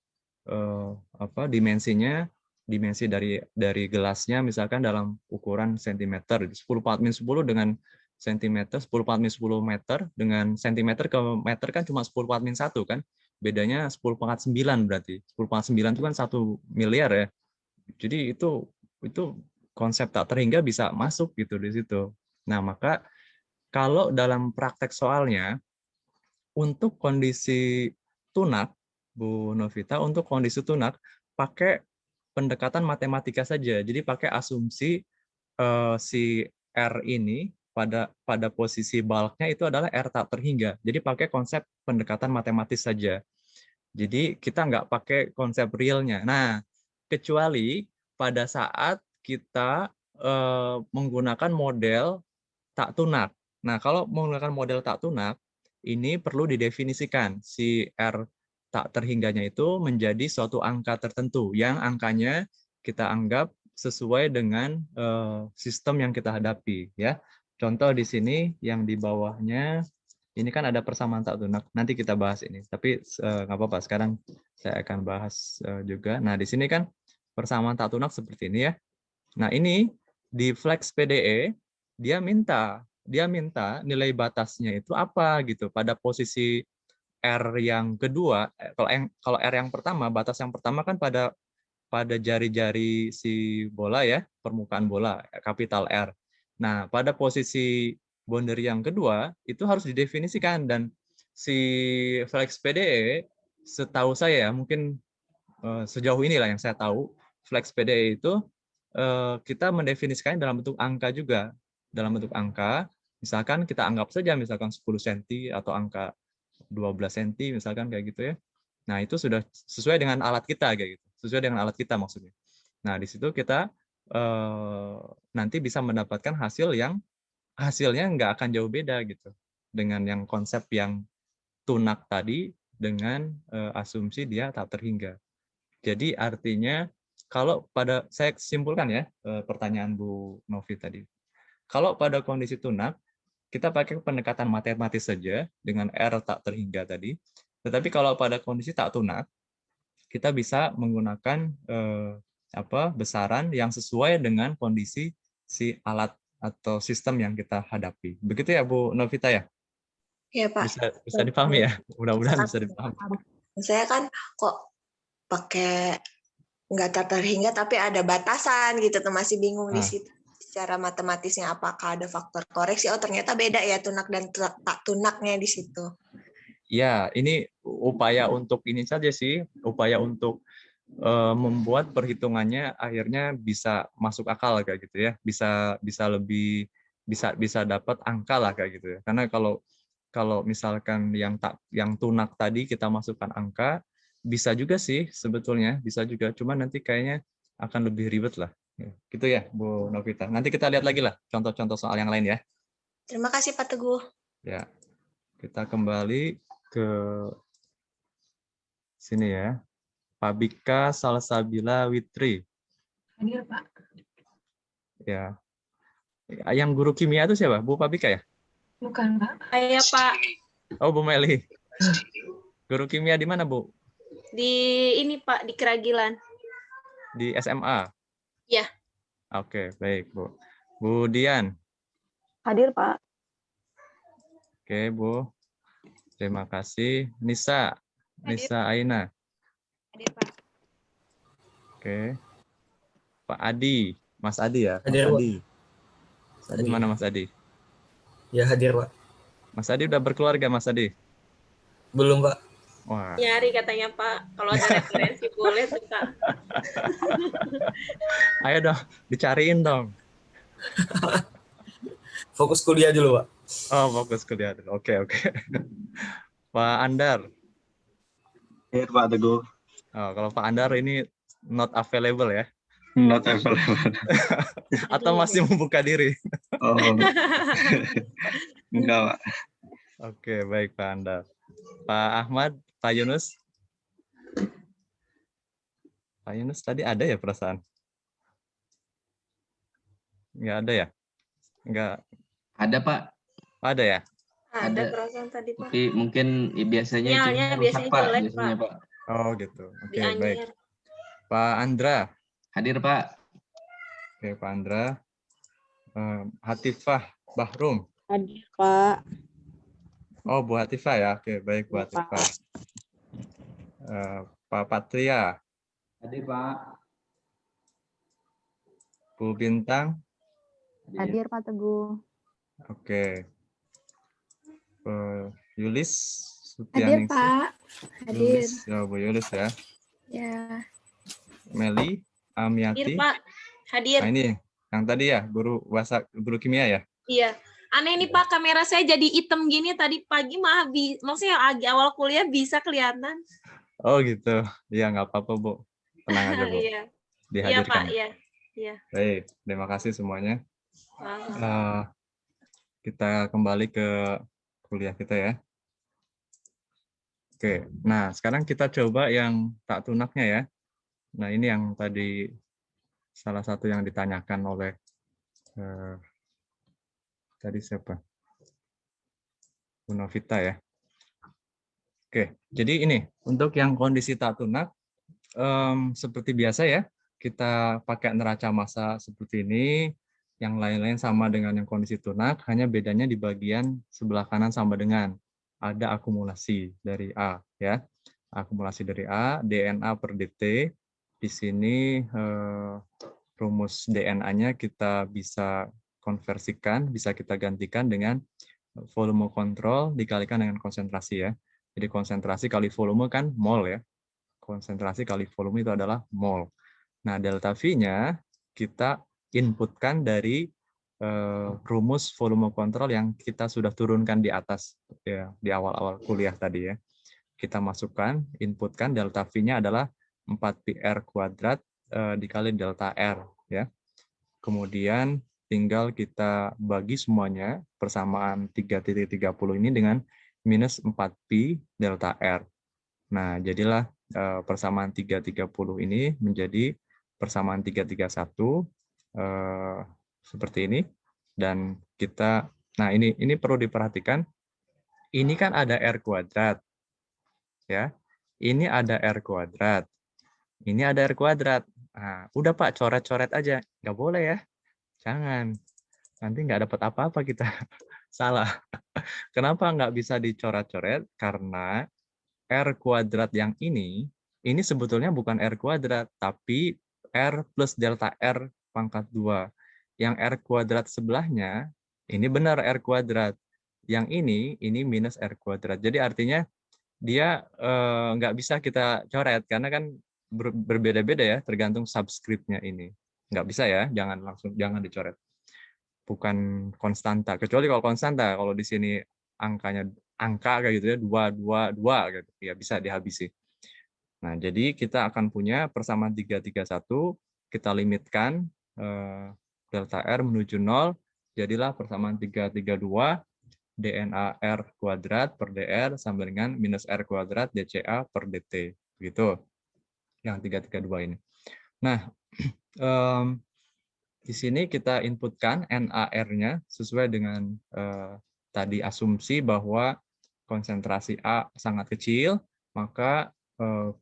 [SPEAKER 1] dimensi dari gelasnya misalkan dalam ukuran sentimeter, 10⁻10 dengan sentimeter, 10⁻10 meter dengan sentimeter ke meter kan cuma 10⁻1 kan, bedanya 10⁻9 berarti 10⁻9 itu kan 1 miliar ya. Jadi itu konsep tak terhingga bisa masuk gitu di situ. Nah, maka kalau dalam praktek soalnya untuk kondisi tunak, Bu Novita, untuk kondisi tunak pakai pendekatan matematika saja. Jadi pakai asumsi si R ini pada posisi bulknya itu adalah R tak terhingga. Jadi pakai konsep pendekatan matematis saja. Jadi kita nggak pakai konsep realnya. Nah, kecuali pada saat kita menggunakan model tak tunak. Nah, kalau menggunakan model tak tunak, ini perlu didefinisikan si R tak terhingganya itu menjadi suatu angka tertentu yang angkanya kita anggap sesuai dengan sistem yang kita hadapi ya. Contoh di sini yang di bawahnya ini kan ada persamaan tak tunak. Nanti kita bahas ini. Tapi nggak apa-apa. Sekarang saya akan bahas juga. Nah, di sini kan persamaan tak tunak seperti ini ya. Nah, ini di Flex PDE dia minta nilai batasnya itu apa gitu pada posisi R yang kedua. Kalau R yang pertama, batas yang pertama kan pada jari-jari si bola ya, permukaan bola kapital R. Nah, pada posisi boundary yang kedua itu harus didefinisikan, dan si Flex PDE setahu saya mungkin sejauh inilah yang saya tahu, Flex PDE itu kita mendefinisikannya dalam bentuk angka juga. Dalam bentuk angka, misalkan kita anggap saja misalkan 10 cm atau angka 12 cm misalkan kayak gitu ya. Nah, itu sudah sesuai dengan alat kita kayak gitu. Sesuai dengan alat kita maksudnya. Nah, di situ kita nanti bisa mendapatkan hasilnya nggak akan jauh beda gitu dengan yang konsep yang tunak tadi dengan asumsi dia tak terhingga. Jadi artinya kalau saya simpulkan ya pertanyaan Bu Novi tadi. Kalau pada kondisi tunak kita pakai pendekatan matematis saja dengan R tak terhingga tadi. Tetapi kalau pada kondisi tak tunak kita bisa menggunakan besaran yang sesuai dengan kondisi si alat atau sistem yang kita hadapi. Begitu ya Bu Novita ya?
[SPEAKER 4] Iya Pak.
[SPEAKER 1] Bisa dipahami ya? Mudah-mudahan bisa dipahami.
[SPEAKER 4] Saya kan kok pakai nggak tak terhingga tapi ada batasan gitu tuh, masih bingung di situ secara matematisnya apakah ada faktor koreksi. Oh ternyata beda ya tunak dan tak tunaknya di situ.
[SPEAKER 1] Ya, ini upaya untuk ini saja sih, upaya untuk membuat perhitungannya akhirnya bisa masuk akal kayak gitu ya, bisa lebih bisa dapat angka lah kayak gitu ya. Karena kalau misalkan yang tunak tadi kita masukkan angka, bisa juga sih sebetulnya, bisa juga. Cuma nanti kayaknya akan lebih ribet lah. Gitu ya, Bu Novita. Nanti kita lihat lagi lah contoh-contoh soal yang lain ya.
[SPEAKER 4] Terima kasih Pak Teguh.
[SPEAKER 1] Ya, kita kembali ke sini ya. Pabika Salsabila Witri.
[SPEAKER 2] Hadir, Pak.
[SPEAKER 1] Ya. Yang guru kimia itu siapa? Bu Pabika ya?
[SPEAKER 2] Bukan, Pak.
[SPEAKER 5] Saya Pak,
[SPEAKER 1] Oh, Bu Meli. Guru kimia di mana, Bu?
[SPEAKER 5] di ini Pak, di Keragilan.
[SPEAKER 1] Di SMA?
[SPEAKER 5] Ya.
[SPEAKER 1] Oke, baik, Bu. Bu Dian.
[SPEAKER 2] Hadir, Pak.
[SPEAKER 1] Oke, Bu. Terima kasih. Nisa. Nisa Aina.
[SPEAKER 5] Hadir Pak.
[SPEAKER 1] Oke. Pak Adi. Mas Adi ya? Mas
[SPEAKER 6] Hadir, Pak.
[SPEAKER 1] Adi. Mas Adi. Mana Mas Adi?
[SPEAKER 6] Ya hadir Pak.
[SPEAKER 1] Mas Adi udah berkeluarga, Mas Adi?
[SPEAKER 6] Belum Pak.
[SPEAKER 1] Wah.
[SPEAKER 5] Nyari katanya Pak, kalau ada referensi boleh tuh Pak.
[SPEAKER 1] Ayo dong, dicariin dong.
[SPEAKER 6] Fokus kuliah dulu Pak.
[SPEAKER 1] Oh, fokus kuliah dulu. Oke. Pak Andar.
[SPEAKER 3] Pak Teguh.
[SPEAKER 1] Oh, kalau Pak Andar ini not available ya.
[SPEAKER 7] Not available.
[SPEAKER 1] Atau masih membuka diri?
[SPEAKER 7] Oh. Enggak, Pak.
[SPEAKER 1] Oke, baik Pak Anda. Pak Ahmad, Pak Yunus? Pak Yunus tadi ada ya perasaan? Nggak ada ya? Nggak
[SPEAKER 8] Ada, Pak.
[SPEAKER 1] ada ya?
[SPEAKER 5] Ada
[SPEAKER 8] Ada.
[SPEAKER 5] perasaan tadi Pak.
[SPEAKER 8] Tapi mungkin biasanya
[SPEAKER 5] Sinyalnya
[SPEAKER 8] itunya rusak,
[SPEAKER 5] biasanya
[SPEAKER 8] Pak.
[SPEAKER 5] jelek,
[SPEAKER 8] Biasanya, Pak.
[SPEAKER 1] Oh gitu. Oke,
[SPEAKER 5] Di
[SPEAKER 1] baik.
[SPEAKER 5] Anyer.
[SPEAKER 1] Pak Andra.
[SPEAKER 8] Hadir, Pak.
[SPEAKER 1] Oke, Pak Andra. Hatifah Bahrum.
[SPEAKER 9] Hadir, Pak.
[SPEAKER 1] Oh, Bu Hatifah ya. Oke, baik Bu
[SPEAKER 9] Ya, Pak.
[SPEAKER 1] Hatifah. Pak Patria.
[SPEAKER 8] Hadir, Pak.
[SPEAKER 1] Bu Bintang.
[SPEAKER 9] Hadir, Pak Teguh.
[SPEAKER 1] Oke. Yulis
[SPEAKER 2] Hadir,
[SPEAKER 1] Sutianingsih.
[SPEAKER 2] Pak. Hadir.
[SPEAKER 1] Yulis, ya Bu Yulis ya.
[SPEAKER 2] Ya.
[SPEAKER 1] Meli
[SPEAKER 5] Hadir
[SPEAKER 1] Amiati.
[SPEAKER 5] Pak. Hadir.
[SPEAKER 1] Nah, ini yang tadi ya, guru kimia ya.
[SPEAKER 5] Iya. Aneh nih Pak, kamera saya jadi hitam gini tadi pagi mah maksudnya awal kuliah bisa kelihatan.
[SPEAKER 1] Oh gitu. Iya, nggak apa-apa Bu. Tenang aja Bu.
[SPEAKER 5] Iya. Iya
[SPEAKER 1] Dihadirkan.
[SPEAKER 5] Pak, iya. Iya.
[SPEAKER 1] Baik, terima kasih semuanya.
[SPEAKER 5] Paham.
[SPEAKER 1] Kita kembali ke kuliah kita ya. Oke, nah sekarang kita coba yang tak tunaknya ya. Nah ini yang tadi salah satu yang ditanyakan oleh tadi siapa? Bu Novita ya. Oke, jadi ini untuk yang kondisi tak tunak seperti biasa ya, kita pakai neraca massa seperti ini. Yang lain-lain sama dengan yang kondisi tunak, hanya bedanya di bagian sebelah kanan sama dengan ada akumulasi dari A ya. Akumulasi dari A, DNA per DT. Di sini rumus DNA-nya kita bisa konversikan, bisa kita gantikan dengan volume kontrol dikalikan dengan konsentrasi ya. Jadi konsentrasi kali volume kan mol ya. Konsentrasi kali volume itu adalah mol. Nah, delta V-nya kita inputkan dari rumus volume kontrol yang kita sudah turunkan di atas ya, di awal-awal kuliah tadi ya. Kita masukkan, inputkan delta V-nya adalah 4πr kuadrat dikali delta R ya. Kemudian tinggal kita bagi semuanya persamaan 3.30 ini dengan minus 4π delta R. Nah, jadilah persamaan 3.30 ini menjadi persamaan 331 seperti ini, dan kita, nah ini perlu diperhatikan, ini kan ada R kuadrat ya, ini ada R kuadrat, ini ada R kuadrat. Nah, udah Pak, coret-coret aja, nggak boleh ya, jangan, nanti nggak dapat apa-apa kita. Salah. Kenapa nggak bisa dicoret-coret? Karena R kuadrat yang ini sebetulnya bukan R kuadrat, tapi R plus delta R pangkat 2. Yang R kuadrat sebelahnya, ini benar R kuadrat. Yang ini minus R kuadrat. Jadi artinya dia nggak bisa kita coret, karena kan berbeda-beda ya, tergantung subscriptnya ini. Nggak bisa ya, jangan dicoret. Bukan konstanta. Kecuali kalau konstanta, kalau di sini angka kayak gitu ya, 2, 2, 2, gitu. Ya bisa dihabisi. Nah, jadi kita akan punya persamaan 331, kita limitkan delta R menuju 0, jadilah persamaan 332 DNA R kuadrat per DR sama dengan minus R kuadrat DCA per DT. Begitu, yang 332 ini. Nah, di sini kita inputkan NaR-nya sesuai dengan tadi asumsi bahwa konsentrasi A sangat kecil, maka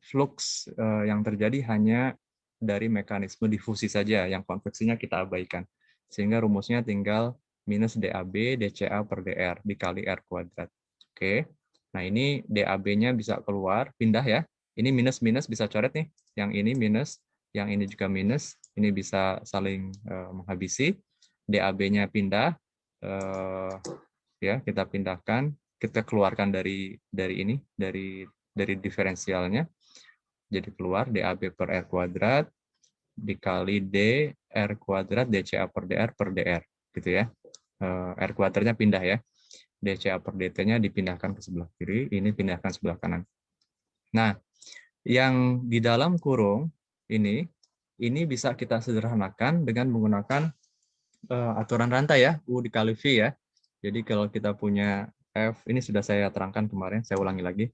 [SPEAKER 1] flux yang terjadi hanya dari mekanisme difusi saja, yang konveksinya kita abaikan. Sehingga rumusnya tinggal minus DAB DCA per DR dikali R kuadrat. Oke, nah ini DAB-nya bisa keluar, pindah ya. Ini minus-minus bisa coret nih, yang ini minus, yang ini juga minus, ini bisa saling menghabisi. DAB-nya pindah, ya kita pindahkan, kita keluarkan dari ini, dari diferensialnya. Jadi keluar DAB per R kuadrat dikali D R kuadrat DCA per DR gitu ya. R kuadratnya pindah ya. DCA per DT-nya dipindahkan ke sebelah kiri, ini pindahkan sebelah kanan. Nah, yang di dalam kurung ini ini bisa kita sederhanakan dengan menggunakan aturan rantai ya, U dikali V ya. Jadi kalau kita punya F, ini sudah saya terangkan kemarin, saya ulangi lagi.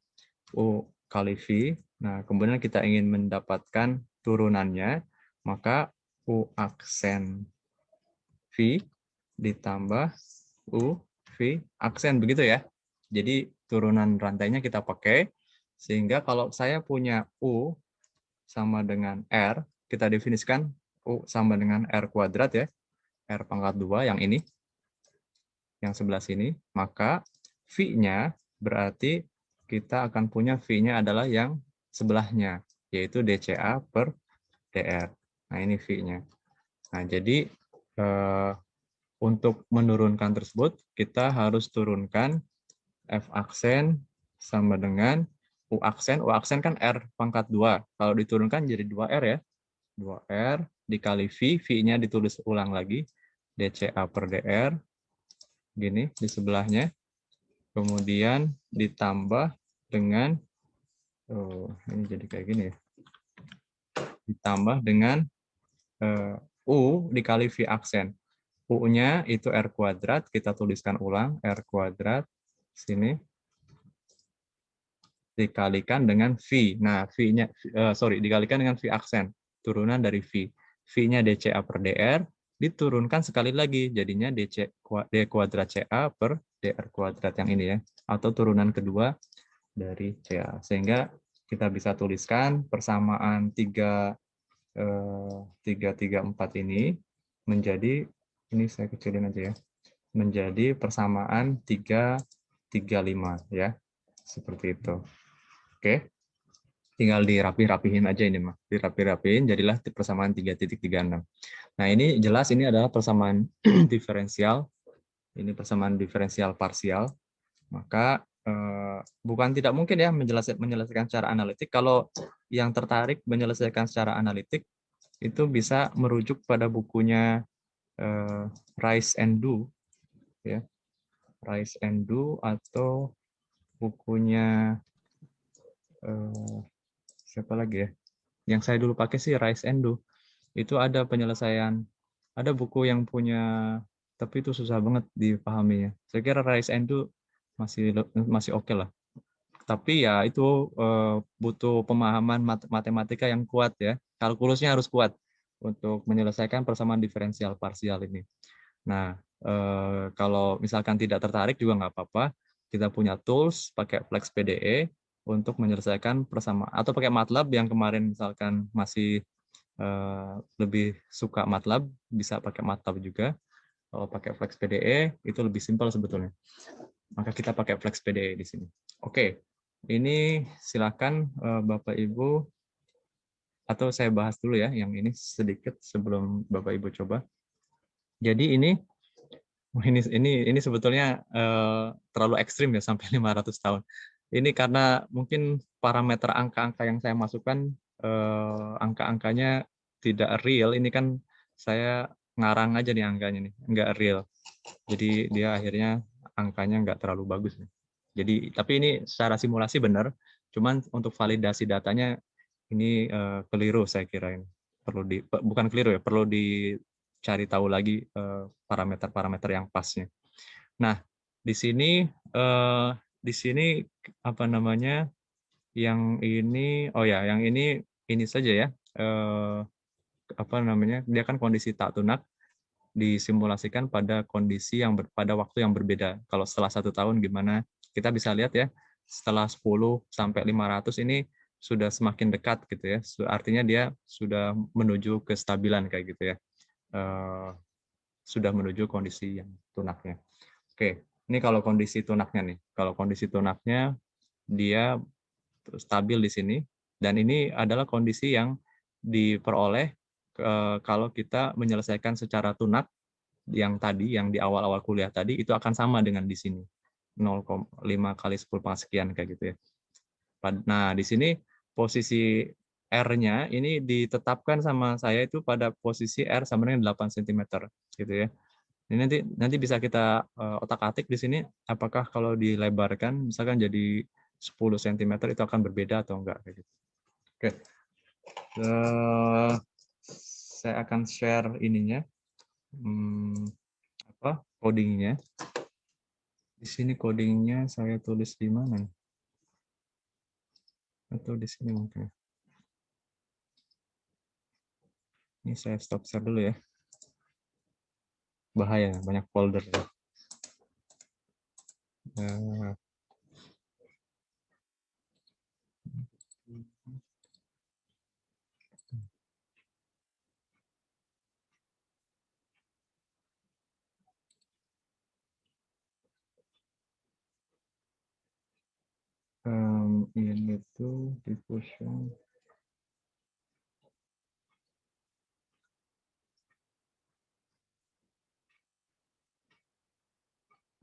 [SPEAKER 1] U kali V, nah kemudian kita ingin mendapatkan turunannya, maka U aksen V ditambah U V aksen, begitu ya. Jadi turunan rantainya kita pakai, sehingga kalau saya punya U sama dengan R, kita definisikan U sama dengan R kuadrat ya, R pangkat 2 yang ini, yang sebelah sini, maka V-nya berarti kita akan punya V-nya adalah yang sebelahnya, yaitu DCA per DR. Nah, ini V-nya. Nah, jadi untuk menurunkan tersebut, kita harus turunkan F aksen sama dengan U aksen. U aksen kan R pangkat 2. Kalau diturunkan jadi 2R ya. 2R dikali V, V-nya ditulis ulang lagi, DCA per DR, gini di sebelahnya. Kemudian ditambah dengan, ini jadi kayak gini ya. Ditambah dengan U dikali V aksen. U-nya itu R kuadrat, kita tuliskan ulang, R kuadrat, sini, dikalikan dengan V. Nah, V-nya, dikalikan dengan V aksen, turunan dari V. V-nya DCA per DR, diturunkan sekali lagi, jadinya D kuadrat CA per DR kuadrat yang ini ya, atau turunan kedua dari CA. Sehingga kita bisa tuliskan persamaan 334 ini menjadi, ini saya kecilin aja ya, menjadi persamaan 335 ya, seperti itu. Oke, tinggal dirapi-rapihin aja ini mah, dirapi-rapihin jadilah persamaan 3.36. Nah, ini jelas ini adalah persamaan diferensial, ini persamaan diferensial parsial, maka bukan tidak mungkin ya menyelesaikan secara analitik. Kalau yang tertarik menyelesaikan secara analitik itu bisa merujuk pada bukunya Rise and Do ya, Rise and Do, atau bukunya siapa lagi ya, yang saya dulu pakai sih Rise and Do. Itu ada penyelesaian, ada buku yang punya, tapi itu susah banget dipahaminya. Saya kira Rise and Do masih oke lah. Tapi ya itu butuh pemahaman matematika yang kuat ya, kalkulusnya harus kuat untuk menyelesaikan persamaan diferensial parsial ini. Nah, kalau misalkan tidak tertarik juga nggak apa-apa, kita punya tools pakai Flex PDE untuk menyelesaikan persamaan, atau pakai MATLAB yang kemarin misalkan masih lebih suka MATLAB, bisa pakai MATLAB juga. Kalau pakai Flex PDE itu lebih simpel sebetulnya. Maka kita pakai Flex PDE di sini. Oke, ini silakan Bapak Ibu, atau saya bahas dulu ya yang ini sedikit sebelum Bapak Ibu coba. Jadi ini sebetulnya terlalu ekstrim ya, sampai 500 tahun. Ini karena mungkin parameter angka-angka yang saya masukkan, angka-angkanya tidak real. Ini kan saya ngarang aja nih angkanya nih, nggak real. Jadi dia akhirnya angkanya nggak terlalu bagus. Jadi tapi ini secara simulasi benar, cuman untuk validasi datanya ini keliru saya kira ini. Bukan keliru ya, perlu dicari tahu lagi parameter-parameter yang pasnya. Nah, di sini apa namanya? Yang ini, oh ya, yang ini saja ya. Apa namanya? Dia kan kondisi tak tunak disimulasikan pada kondisi yang pada waktu yang berbeda. Kalau setelah 1 tahun gimana? Kita bisa lihat ya, setelah 10 sampai 500 ini sudah semakin dekat gitu ya. Artinya dia sudah menuju kestabilan kayak gitu ya. Sudah menuju kondisi yang tunaknya. Oke, ini kalau kondisi tunaknya nih. Kalau kondisi tunaknya dia stabil di sini, dan ini adalah kondisi yang diperoleh kalau kita menyelesaikan secara tunak yang tadi, yang di awal-awal kuliah tadi, itu akan sama dengan di sini. 0,5 kali 10 pangkat sekian kayak gitu ya. Nah, di sini posisi R-nya ini ditetapkan sama saya itu pada posisi R sama dengan 8 cm gitu ya. Ini nanti bisa kita otak-atik di sini, apakah kalau dilebarkan misalkan jadi 10 cm itu akan berbeda atau enggak kayak gitu. Oke. saya akan share ininya, codingnya. Di sini codingnya saya tulis di mana? Atau di sini mungkin. Ini saya stop share dulu ya. Bahaya, banyak folder. Ini tuh diffusion.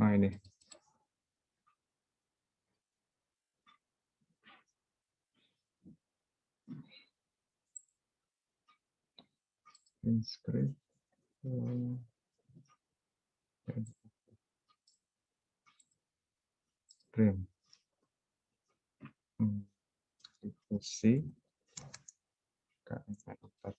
[SPEAKER 1] Nah ini. Inscript. Frame. Difusi. KM4.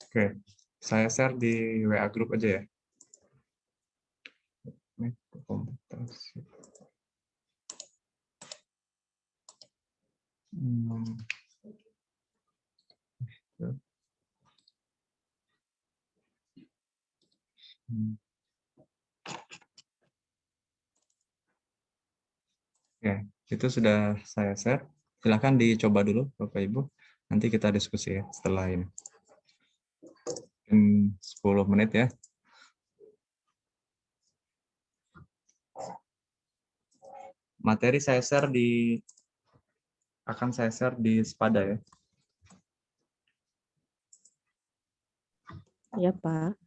[SPEAKER 1] Oke, saya share di WA group aja ya. Komputasi. Ya, itu sudah saya share. Silakan dicoba dulu, Bapak Ibu. Nanti kita diskusi ya setelah ini. 10 menit ya. Materi saya share akan saya share di Spada ya.
[SPEAKER 9] Ya, Pak.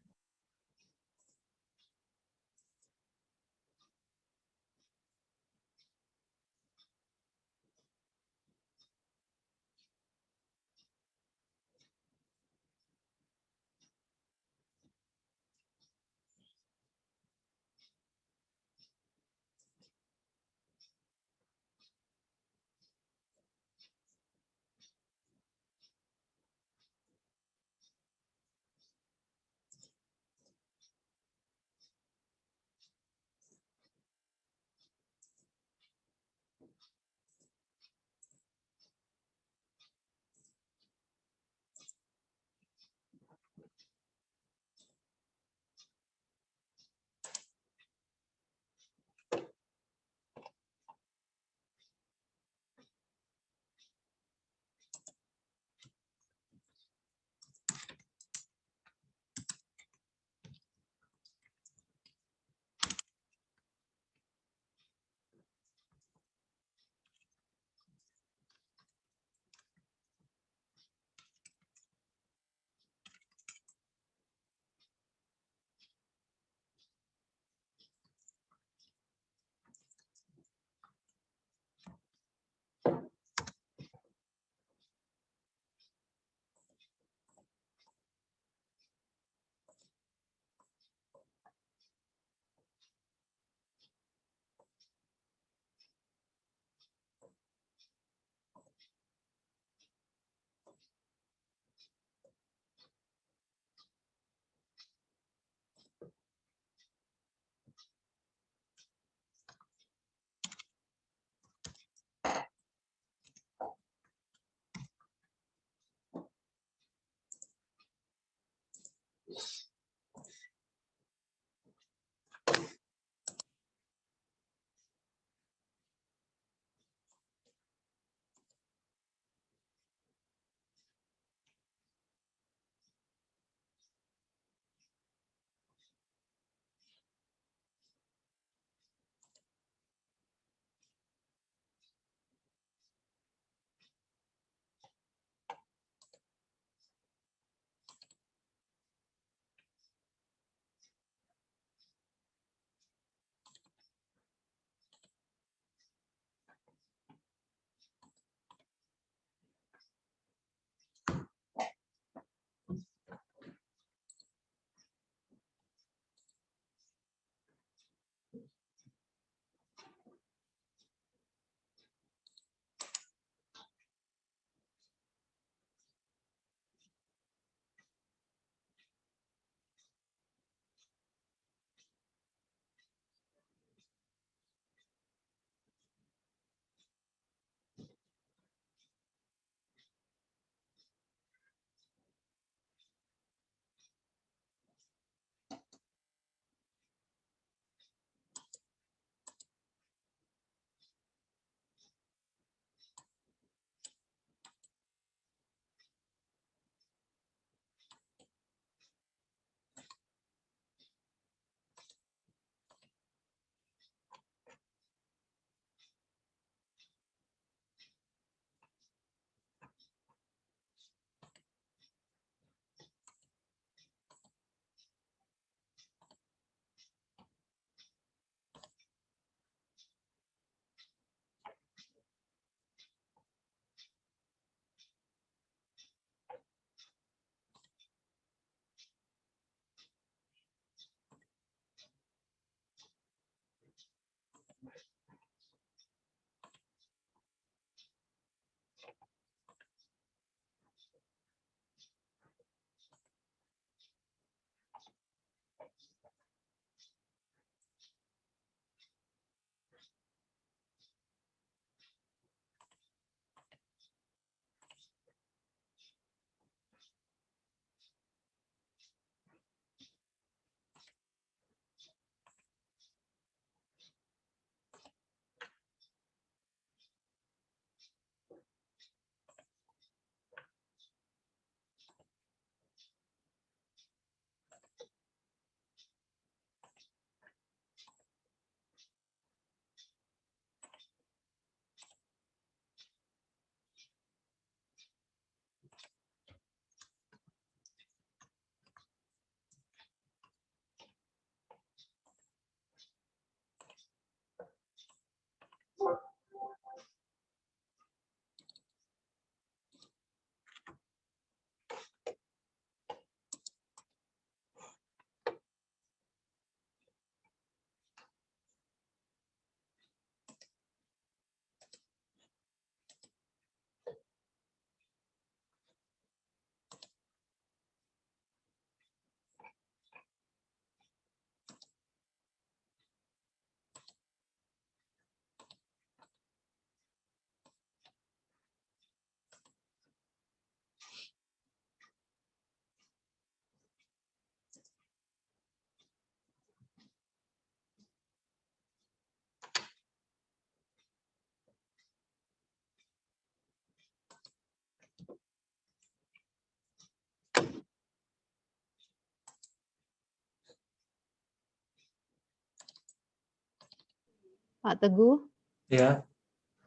[SPEAKER 9] Pak Teguh,
[SPEAKER 1] Ya.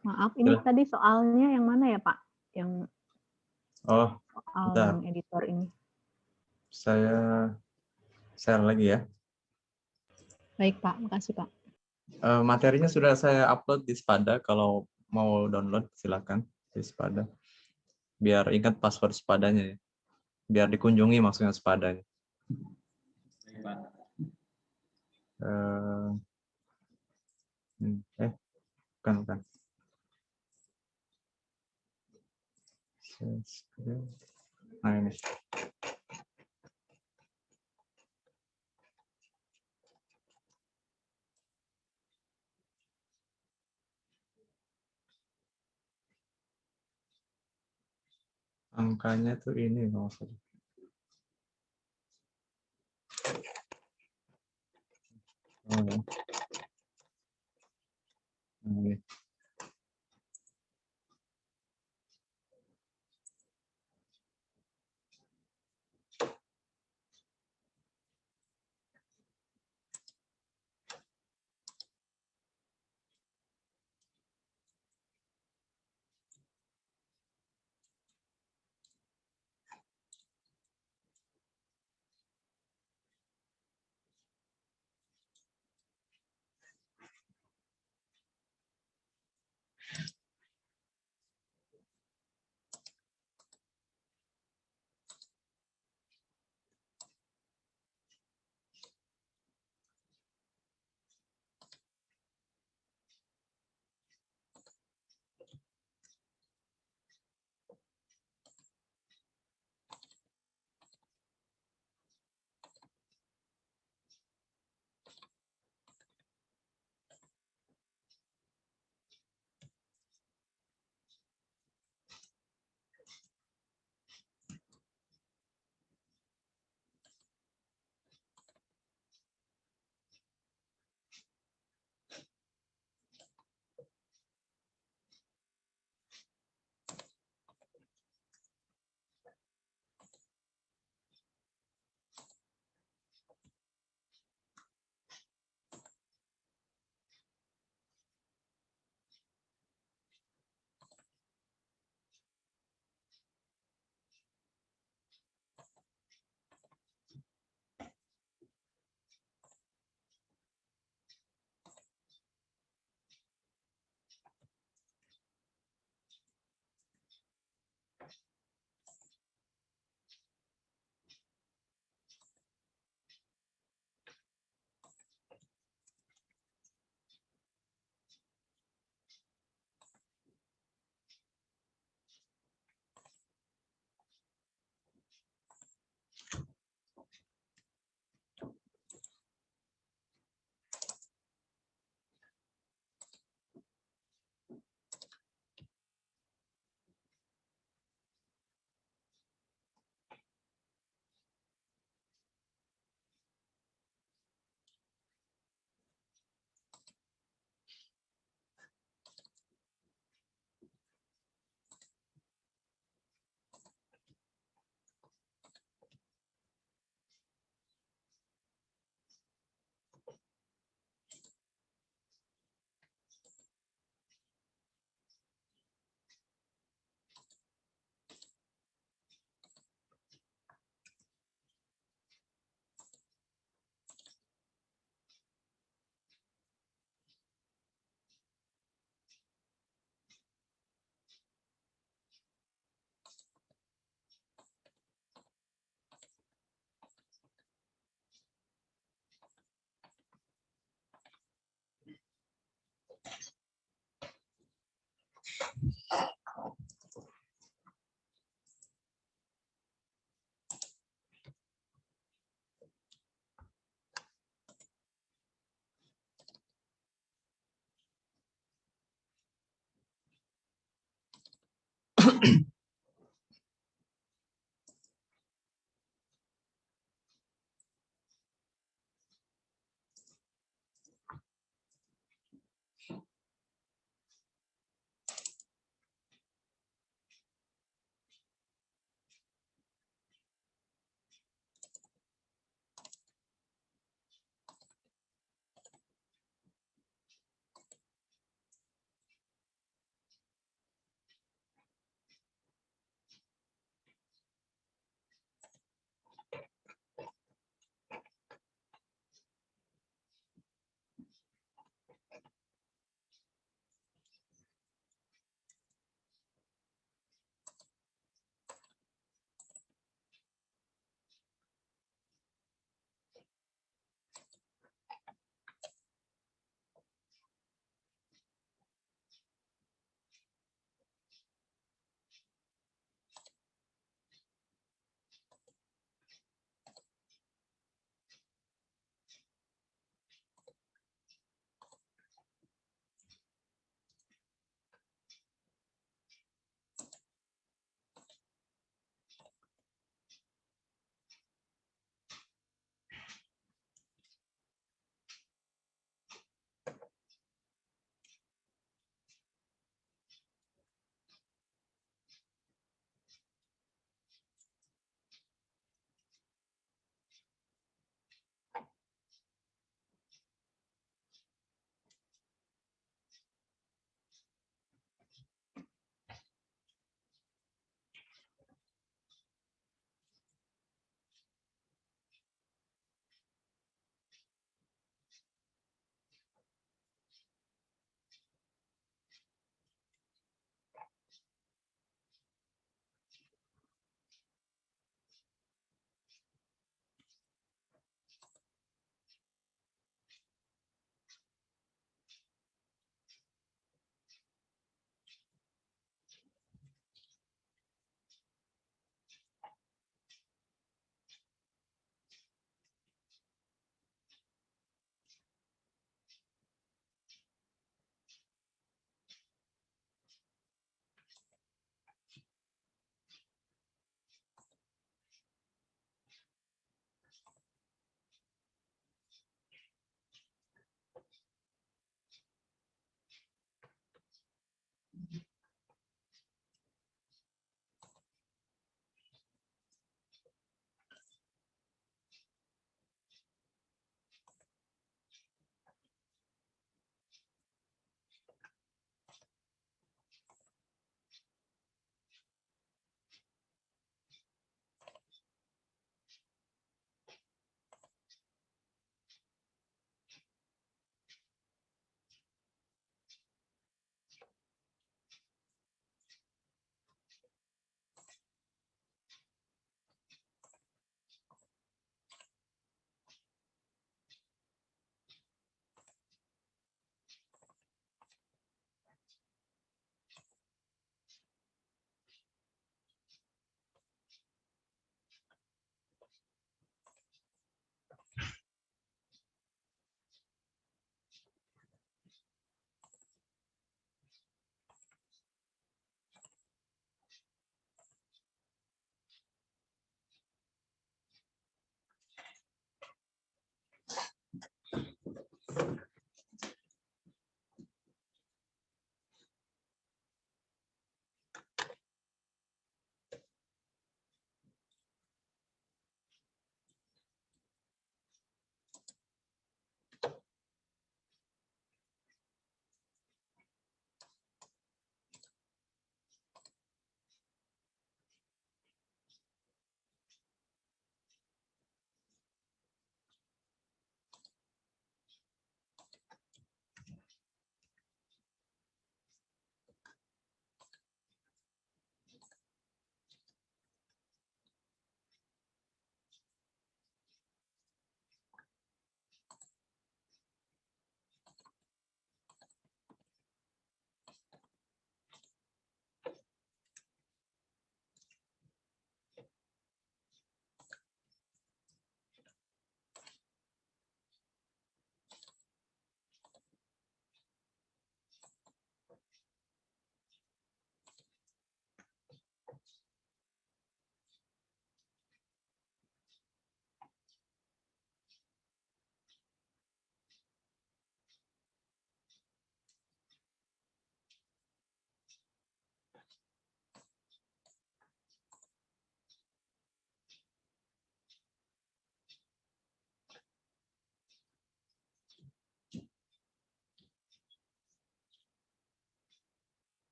[SPEAKER 9] maaf, ini
[SPEAKER 1] Ya.
[SPEAKER 9] tadi soalnya yang mana ya Pak? Yang
[SPEAKER 1] Oh,
[SPEAKER 9] soal
[SPEAKER 1] bentar.
[SPEAKER 9] yang editor ini.
[SPEAKER 1] Saya share lagi ya.
[SPEAKER 9] Baik Pak, makasih Pak.
[SPEAKER 1] Materinya sudah saya upload di Spada. Kalau mau download silakan di Spada. Biar ingat password Spadanya ya. Biar dikunjungi maksudnya Spadanya.
[SPEAKER 3] Baik, Pak.
[SPEAKER 1] Bukan. Nah ini. Angkanya tuh ini maksudnya. Oh, ya. Nah, ini.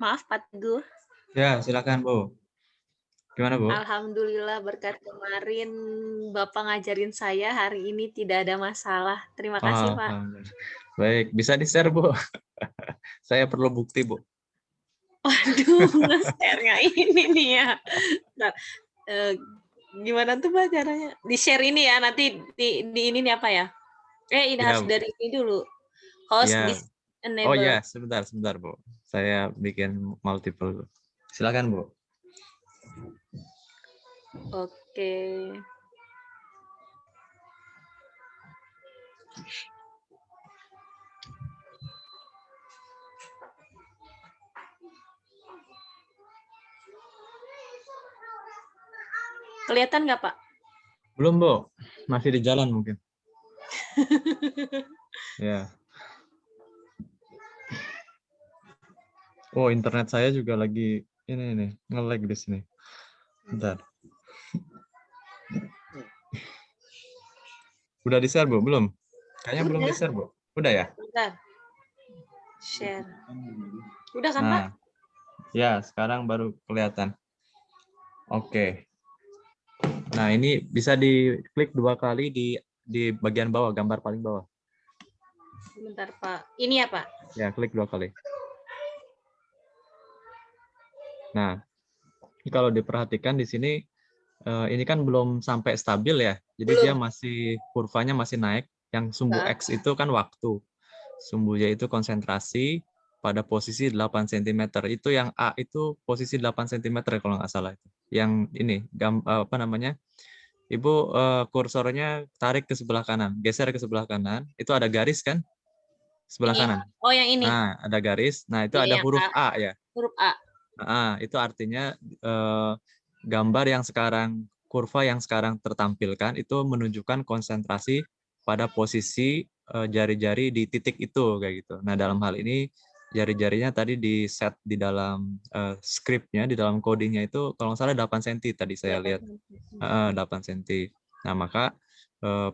[SPEAKER 5] Maaf Pak Teguh.
[SPEAKER 1] Ya, silakan Bu. Gimana Bu?
[SPEAKER 5] Alhamdulillah berkat kemarin Bapak ngajarin saya, hari ini tidak ada masalah. Terima kasih Pak.
[SPEAKER 1] Alhamdulillah. Baik, bisa di-share Bu. Saya perlu bukti Bu.
[SPEAKER 5] Waduh, nge-share-nya ini nih ya. Bentar, gimana tuh Pak caranya? Di-share ini ya, nanti di ini nih apa ya? Ini
[SPEAKER 1] Ya,
[SPEAKER 5] harus dari ini dulu. Host
[SPEAKER 1] ya.
[SPEAKER 5] this
[SPEAKER 1] Oh
[SPEAKER 5] enable.
[SPEAKER 1] ya, sebentar, Bu. Saya bikin multiple. Silakan, Bu.
[SPEAKER 5] Oke. Kelihatan nggak, Pak?
[SPEAKER 1] Belum, Bu. Masih di jalan mungkin. Ya. Oh, internet saya juga lagi ini nge-lag di sini. Bentar. Udah di-share, Bu? Belum? Kayaknya belum
[SPEAKER 5] Udah.
[SPEAKER 1] di-share, Bu. Udah ya?
[SPEAKER 5] Bentar. Share. Udah kan, Pak?
[SPEAKER 1] Nah, ya sekarang baru kelihatan. Oke. Nah, ini bisa diklik 2 kali di bagian bawah, gambar paling bawah.
[SPEAKER 5] Bentar, Pak. Ini ya, Pak?
[SPEAKER 1] Ya, klik 2 kali. Nah, ini kalau diperhatikan di sini, ini kan belum sampai stabil ya. Jadi dia masih, kurvanya masih naik. Yang sumbu X itu kan waktu. Sumbu Y itu konsentrasi pada posisi 8 cm. Itu yang A itu posisi 8 cm kalau nggak salah. Yang ini, apa namanya, Ibu kursornya tarik ke sebelah kanan. Geser ke sebelah kanan. Itu ada garis kan? Sebelah
[SPEAKER 5] Ini.
[SPEAKER 1] kanan.
[SPEAKER 5] Oh, yang ini.
[SPEAKER 1] Nah, ada garis. Nah, itu
[SPEAKER 5] Ini
[SPEAKER 1] ada
[SPEAKER 5] yang
[SPEAKER 1] huruf
[SPEAKER 5] A.
[SPEAKER 1] A ya.
[SPEAKER 5] Huruf A.
[SPEAKER 1] Itu artinya gambar yang sekarang, kurva yang sekarang tertampilkan itu menunjukkan konsentrasi pada posisi jari-jari di titik itu kayak gitu. Nah, dalam hal ini jari-jarinya tadi di set di dalam scriptnya, di dalam codingnya itu kalau nggak salah 8 cm tadi saya lihat. 8 cm. Nah, maka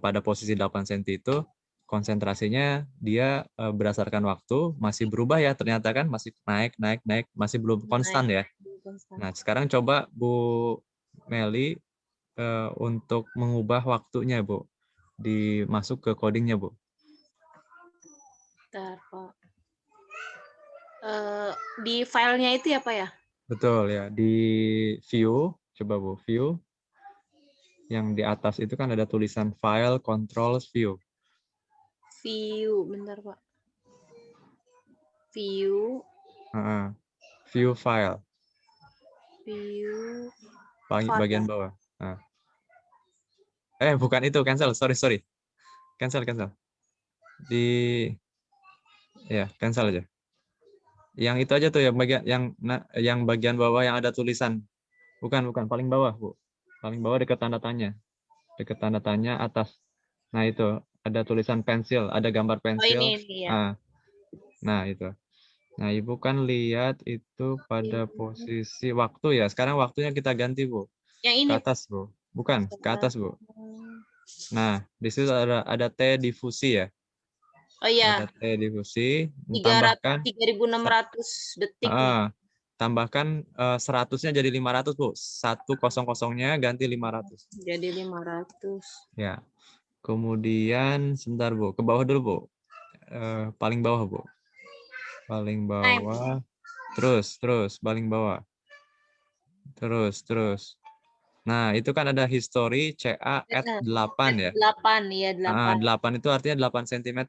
[SPEAKER 1] pada posisi 8 cm itu konsentrasinya dia berdasarkan waktu masih berubah ya, ternyata kan masih naik, masih belum konstan ya. Nah, sekarang coba Bu Meli untuk mengubah waktunya, Bu. Dimasuk ke codingnya, Bu.
[SPEAKER 5] Bentar, Pak. Di filenya itu ya, Pak ya?
[SPEAKER 1] Betul ya, di view, coba Bu, view. Yang di atas itu kan ada tulisan file controls view.
[SPEAKER 5] View, bentar, Pak. View.
[SPEAKER 1] View file.
[SPEAKER 5] View.
[SPEAKER 1] Bagian bawah. Nah. Bukan itu, cancel, sorry. Cancel. Cancel aja. Yang itu aja tuh yang bagian bawah yang ada tulisan. Bukan, paling bawah, Bu. Paling bawah dekat tanda tanya. Dekat tanda tanya atas. Nah, itu ada tulisan pensil, ada gambar pensil.
[SPEAKER 5] Oh, ini ya.
[SPEAKER 1] Nah, itu. Nah, Ibu kan lihat itu pada posisi waktu ya. Sekarang waktunya kita ganti, Bu.
[SPEAKER 5] Yang ini.
[SPEAKER 1] Ke atas, Bu. Bukan, ke atas, Bu. Nah, di situ ada T difusi ya.
[SPEAKER 5] Oh iya.
[SPEAKER 1] Ada T difusi,
[SPEAKER 5] 3.600 detik.
[SPEAKER 1] Tambahkan 100-nya jadi 500, Bu. 100-nya ganti 500.
[SPEAKER 5] Jadi 500.
[SPEAKER 1] Ya. Kemudian sebentar, Bu. Ke bawah dulu, Bu. Paling bawah, Bu. Paling bawah. Terus paling bawah. Terus. Nah, itu kan ada history CA at 8 ya.
[SPEAKER 5] 8, ya 8.
[SPEAKER 1] 8 itu artinya 8 cm.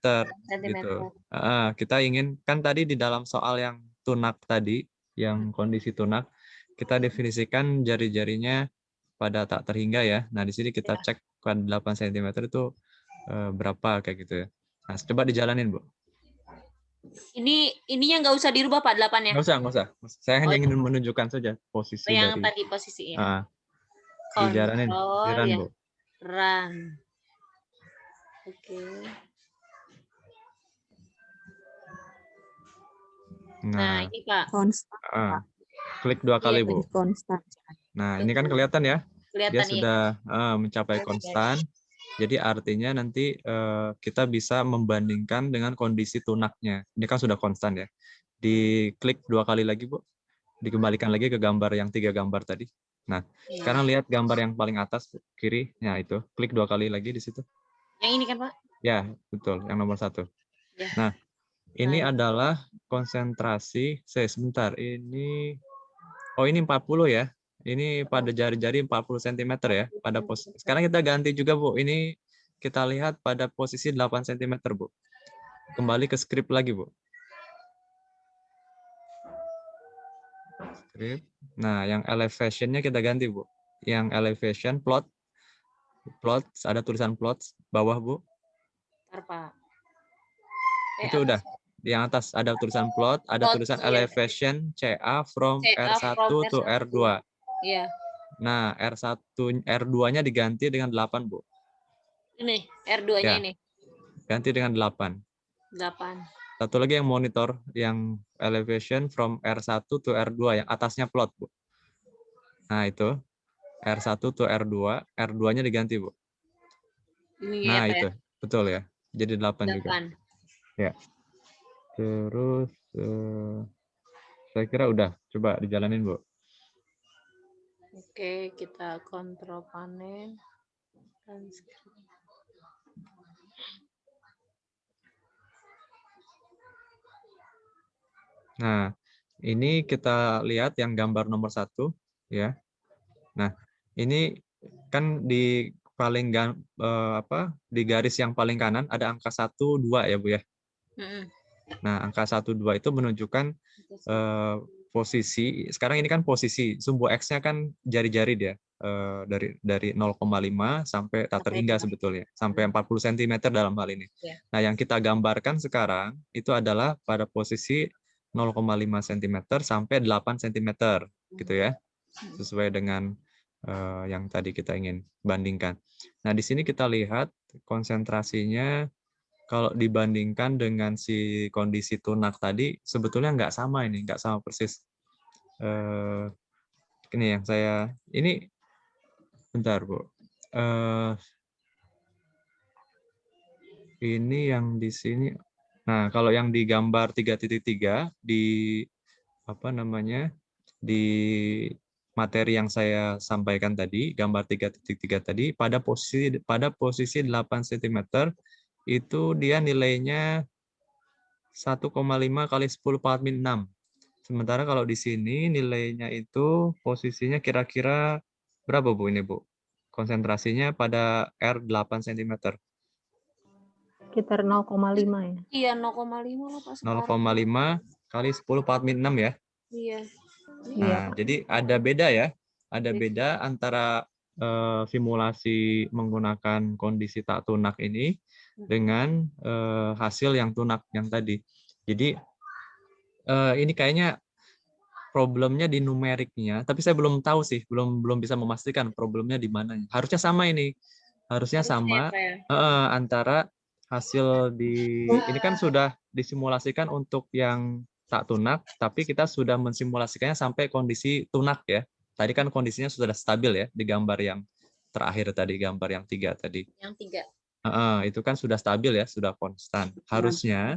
[SPEAKER 1] Gitu. Kita ingin, kan tadi di dalam soal yang tunak tadi, yang kondisi tunak, kita definisikan jari-jarinya pada tak terhingga ya. Nah, di sini kita cek pada 8 cm itu berapa kayak gitu ya. Nah, coba dijalanin, Bu.
[SPEAKER 5] Ininya nggak usah dirubah, Pak, 8-nya.
[SPEAKER 1] Nggak usah. Saya hanya ingin menunjukkan saja posisi
[SPEAKER 5] yang
[SPEAKER 1] dari
[SPEAKER 5] tadi posisi ya.
[SPEAKER 1] dijalanin, run, Bu.
[SPEAKER 5] Run. Oke. Nah, ini Pak.
[SPEAKER 9] Konstan.
[SPEAKER 1] Klik 2 kali, Bu.
[SPEAKER 9] Konstan.
[SPEAKER 1] Nah, ini kan kelihatan ya.
[SPEAKER 5] Kelihatan
[SPEAKER 1] Dia sudah mencapai konstan. Jadi artinya nanti kita bisa membandingkan dengan kondisi tunaknya. Ini kan sudah konstan ya. Diklik 2 kali lagi, Bu. Dikembalikan lagi ke gambar yang 3 gambar tadi. Nah, sekarang lihat gambar yang paling atas kiri. Nah, itu. Klik 2 kali lagi di situ.
[SPEAKER 5] Yang ini kan, Pak?
[SPEAKER 1] Ya, betul. Yang nomor 1.
[SPEAKER 5] Ya.
[SPEAKER 1] Nah, ini adalah konsentrasi. Sebentar. Ini 40 ya. Ini pada jari-jari 40 cm ya. Pada posisi. Sekarang kita ganti juga, Bu. Ini kita lihat pada posisi 8 cm, Bu. Kembali ke script lagi, Bu. Script. Nah, yang elevation-nya kita ganti, Bu. Yang elevation plot ada tulisan plot bawah, Bu.
[SPEAKER 5] Ntar, Pak.
[SPEAKER 1] Itu udah. Di yang atas ada tulisan plot, ada
[SPEAKER 5] Plot,
[SPEAKER 1] tulisan
[SPEAKER 5] iya.
[SPEAKER 1] elevation CA from
[SPEAKER 5] CA
[SPEAKER 1] R1
[SPEAKER 5] from
[SPEAKER 1] to
[SPEAKER 5] R1.
[SPEAKER 1] R2.
[SPEAKER 5] Iya.
[SPEAKER 1] Nah, R2-nya diganti dengan 8, Bu.
[SPEAKER 5] Ini R2-nya
[SPEAKER 1] Ya.
[SPEAKER 5] ini.
[SPEAKER 1] Ganti dengan 8.
[SPEAKER 5] 8.
[SPEAKER 1] Satu lagi yang monitor, yang elevation from R1 to R2, yang atasnya plot, Bu. Nah, itu. R1 to R2, R2-nya diganti, Bu.
[SPEAKER 5] Ini
[SPEAKER 1] Nah,
[SPEAKER 5] ya, Pak,
[SPEAKER 1] itu. Betul ya. Jadi 8
[SPEAKER 5] ya?
[SPEAKER 1] juga.
[SPEAKER 5] 8.
[SPEAKER 1] Ya. Terus, saya kira udah. Coba dijalanin, Bu.
[SPEAKER 5] Oke, kita kontrol panel. Dan screen.
[SPEAKER 1] Nah, ini kita lihat yang gambar nomor 1, ya. Nah, ini kan di paling di garis yang paling kanan ada angka 1, 2 ya, Bu ya.
[SPEAKER 5] Mm-mm.
[SPEAKER 1] Nah, angka 1, 2 itu menunjukkan posisi. Sekarang ini kan posisi sumbu X-nya kan jari-jari dia. Dari 0,5 sampai tak terhingga sebetulnya. Sampai 40 cm dalam hal ini.
[SPEAKER 5] Ya.
[SPEAKER 1] Nah, yang kita gambarkan sekarang itu adalah pada posisi 0,5 cm sampai 8 cm gitu ya. Sesuai dengan yang tadi kita ingin bandingkan. Nah, di sini kita lihat konsentrasinya kalau dibandingkan dengan si kondisi tunak tadi sebetulnya nggak sama ini, nggak sama persis. Ini yang ini bentar, Bu. Ini yang di sini. Nah, kalau yang di gambar 3.3 di di materi yang saya sampaikan tadi, gambar 3.3 tadi pada posisi 8 cm itu dia nilainya 1,5 kali 10 pangkat min 6. Sementara kalau di sini nilainya itu posisinya kira-kira berapa, Bu, ini, Bu? Konsentrasinya pada R8 cm.
[SPEAKER 9] Sekitar 0,5 ya.
[SPEAKER 5] Iya, 0,5 lah, Pak.
[SPEAKER 1] 0,5 kali 10 pangkat min 6 ya.
[SPEAKER 5] Iya.
[SPEAKER 9] Iya,
[SPEAKER 1] Nah,
[SPEAKER 9] Pak.
[SPEAKER 1] jadi ada beda ya. Ada beda antara simulasi menggunakan kondisi tak tunak ini dengan hasil yang tunak yang tadi. Jadi ini kayaknya problemnya di numeriknya, tapi saya belum tahu sih, belum bisa memastikan problemnya di mana. Harusnya sama ini. Harusnya sama antara hasil ini kan sudah disimulasikan untuk yang tak tunak, tapi kita sudah mensimulasikannya sampai kondisi tunak ya. Tadi kan kondisinya sudah stabil ya di gambar yang terakhir tadi, gambar yang 3 tadi.
[SPEAKER 5] Yang 3.
[SPEAKER 1] Itu kan sudah stabil ya, sudah konstan. Harusnya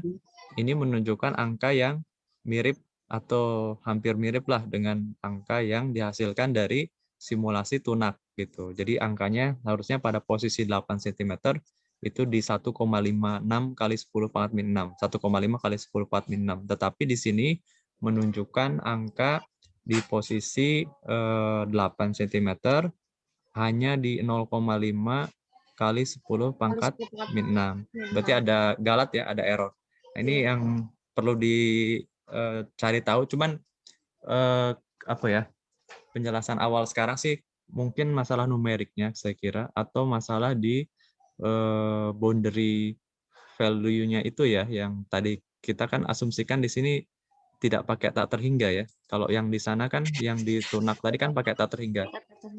[SPEAKER 1] ini menunjukkan angka yang mirip atau hampir mirip lah dengan angka yang dihasilkan dari simulasi tunak gitu. Jadi angkanya harusnya pada posisi 8 cm itu di 1,56 kali 10 pangkat min 6. 1,5 kali 10 pangkat min 6. Tetapi di sini menunjukkan angka di posisi 8 cm hanya di 0,5 kali 10 pangkat min 6. Berarti ada galat ya, ada error. Nah, ini yang perlu dicari tahu. Cuman penjelasan awal sekarang sih mungkin masalah numeriknya saya kira, atau masalah di boundary value-nya itu ya, yang tadi kita kan asumsikan di sini tidak pakai tak terhingga ya. Kalau yang di sana kan, yang di tunak tadi kan pakai tak terhingga.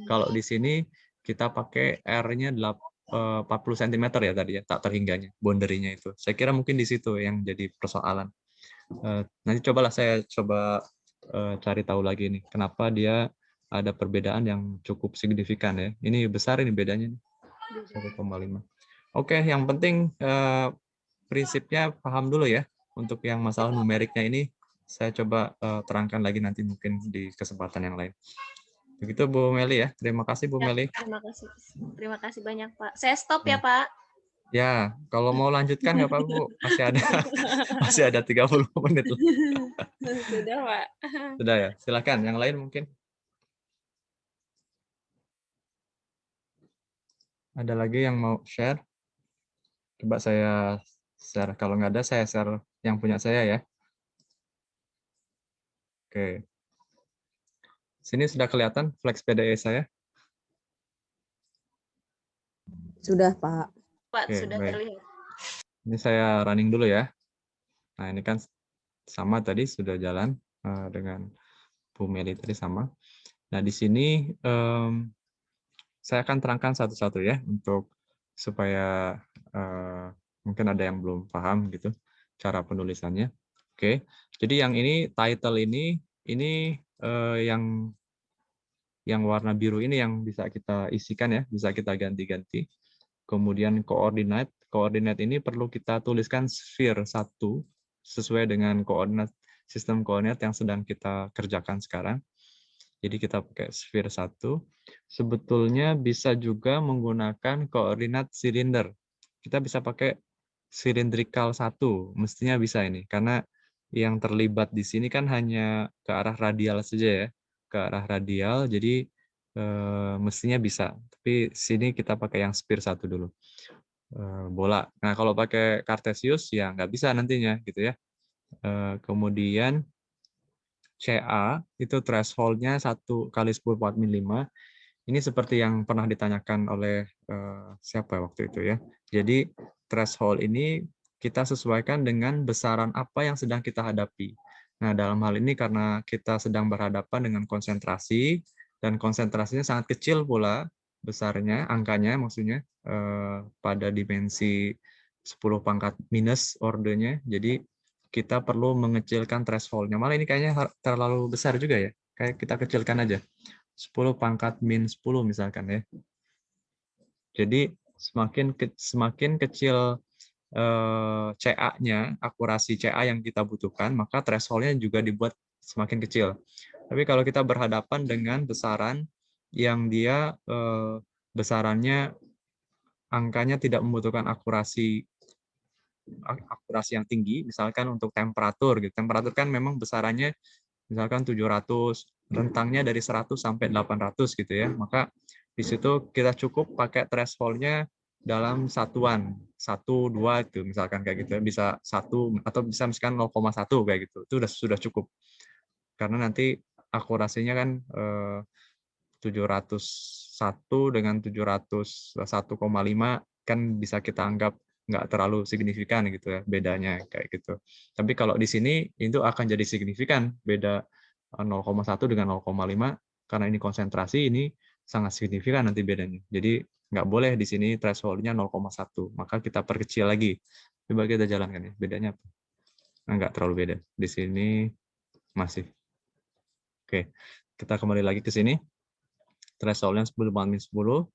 [SPEAKER 1] Kalau di sini kita pakai R-nya 40 cm ya tadi ya, tak terhingganya, boundary-nya itu. Saya kira mungkin di situ yang jadi persoalan. Nanti saya coba cari tahu lagi nih, kenapa dia ada perbedaan yang cukup signifikan ya. Ini besar ini bedanya nih. 1,5. Oke, yang penting prinsipnya paham dulu ya. Untuk yang masalah numeriknya ini saya coba terangkan lagi nanti mungkin di kesempatan yang lain. Begitu Bu Meli ya. Terima kasih Bu Meli.
[SPEAKER 5] Terima kasih. Terima kasih banyak, Pak. Saya stop ya, Pak.
[SPEAKER 1] Ya, kalau mau lanjutkan nggak apa-apa, Bu. Masih ada 30 menit.
[SPEAKER 5] Sudah, Pak.
[SPEAKER 1] Sudah ya. Silakan yang lain mungkin. Ada lagi yang mau share? Coba saya share. Kalau nggak ada, saya share yang punya saya ya. Oke. Sini sudah kelihatan flex PDE saya?
[SPEAKER 9] Sudah, Pak.
[SPEAKER 5] Pak,
[SPEAKER 1] Oke,
[SPEAKER 5] sudah
[SPEAKER 1] baik.
[SPEAKER 5] terlihat.
[SPEAKER 1] Ini saya running dulu ya. Nah, ini kan sama tadi sudah jalan dengan Bu Meli tadi sama. Nah, di sini saya akan terangkan satu-satu ya untuk supaya mungkin ada yang belum paham gitu cara penulisannya. Oke. Jadi yang ini title ini yang warna biru ini yang bisa kita isikan ya, bisa kita ganti-ganti. Kemudian koordinat ini perlu kita tuliskan sphere 1 sesuai dengan sistem koordinat yang sedang kita kerjakan sekarang. Jadi kita pakai sphere 1. Sebetulnya bisa juga menggunakan koordinat silinder. Kita bisa pakai cylindrical 1, mestinya bisa ini karena yang terlibat di sini kan hanya ke arah radial saja ya, ke arah radial. Jadi mestinya bisa. Tapi sini kita pakai yang sphere 1 dulu. Bola. Nah, kalau pakai Cartesius ya nggak bisa nantinya gitu ya. Kemudian CA itu threshold-nya 1 kali 10⁻⁵. Ini seperti yang pernah ditanyakan oleh siapa waktu itu ya. Jadi threshold ini kita sesuaikan dengan besaran apa yang sedang kita hadapi. Nah, dalam hal ini karena kita sedang berhadapan dengan konsentrasi, dan konsentrasinya sangat kecil pula besarnya, angkanya maksudnya, pada dimensi 10⁻⁻ ordernya. Jadi kita perlu mengecilkan threshold-nya. Malah ini kayaknya terlalu besar juga ya. Kayak kita kecilkan aja. 10⁻⁻10 misalkan ya. Jadi semakin kecil CA-nya, akurasi CA yang kita butuhkan, maka threshold-nya juga dibuat semakin kecil. Tapi kalau kita berhadapan dengan besaran yang dia besarannya angkanya tidak membutuhkan akurasi yang tinggi, misalkan untuk temperatur gitu. Temperatur kan memang besarannya misalkan 700, rentangnya dari 100 sampai 800 gitu ya. Maka di situ kita cukup pakai threshold-nya dalam satuan, 1, 2 itu misalkan kayak gitu ya. Bisa 1 atau bisa misalkan 0,1 kayak gitu. Itu sudah cukup. Karena nanti akurasinya kan 701 dengan 701,5 kan bisa kita anggap nggak terlalu signifikan gitu ya bedanya kayak gitu. Tapi kalau di sini itu akan jadi signifikan, beda 0,1 dengan 0,5 karena ini konsentrasi, ini sangat signifikan nanti bedanya. Jadi nggak boleh di sini threshold-nya 0,1, maka kita perkecil lagi. Coba kita jalankan ya, bedanya apa? Nah, nggak terlalu beda. Di sini masih. Oke, kita kembali lagi ke sini. Threshold-nya 10⁻⁻10.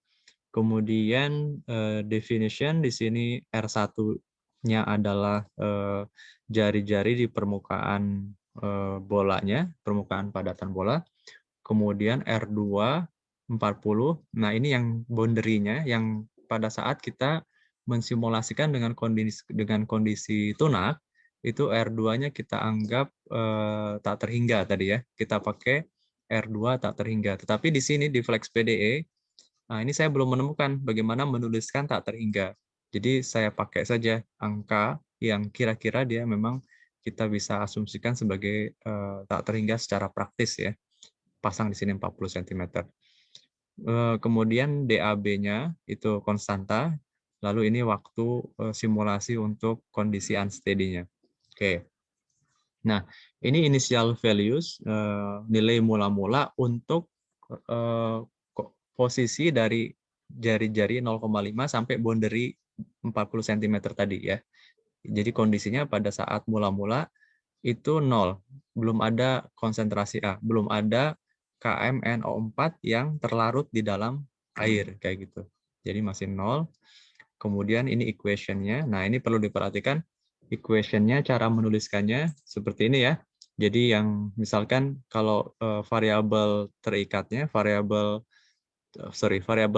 [SPEAKER 1] Kemudian definition di sini R1-nya adalah jari-jari di permukaan bolanya, permukaan padatan bola. Kemudian R2 40. Nah, ini yang boundary-nya yang pada saat kita mensimulasikan dengan kondisi tunak, itu R2-nya kita anggap tak terhingga tadi ya. Kita pakai R2 tak terhingga. Tetapi di sini di flex PDE, nah ini saya belum menemukan bagaimana menuliskan tak terhingga. Jadi saya pakai saja angka yang kira-kira dia memang kita bisa asumsikan sebagai tak terhingga secara praktis ya. Pasang di sini 40 cm. Kemudian DAB-nya itu konstanta. Lalu ini waktu simulasi untuk kondisi unsteady-nya. Oke. Nah, ini initial values, nilai mula-mula untuk posisi dari jari-jari 0,5 sampai boundary 40 cm tadi ya. Jadi kondisinya pada saat mula-mula itu 0, belum ada konsentrasi A, belum ada KMNO4 yang terlarut di dalam air kayak gitu. Jadi masih 0. Kemudian ini equation-nya. Nah, ini perlu diperhatikan equation-nya, cara menuliskannya seperti ini ya. Jadi yang misalkan kalau variabel terikatnya, variabel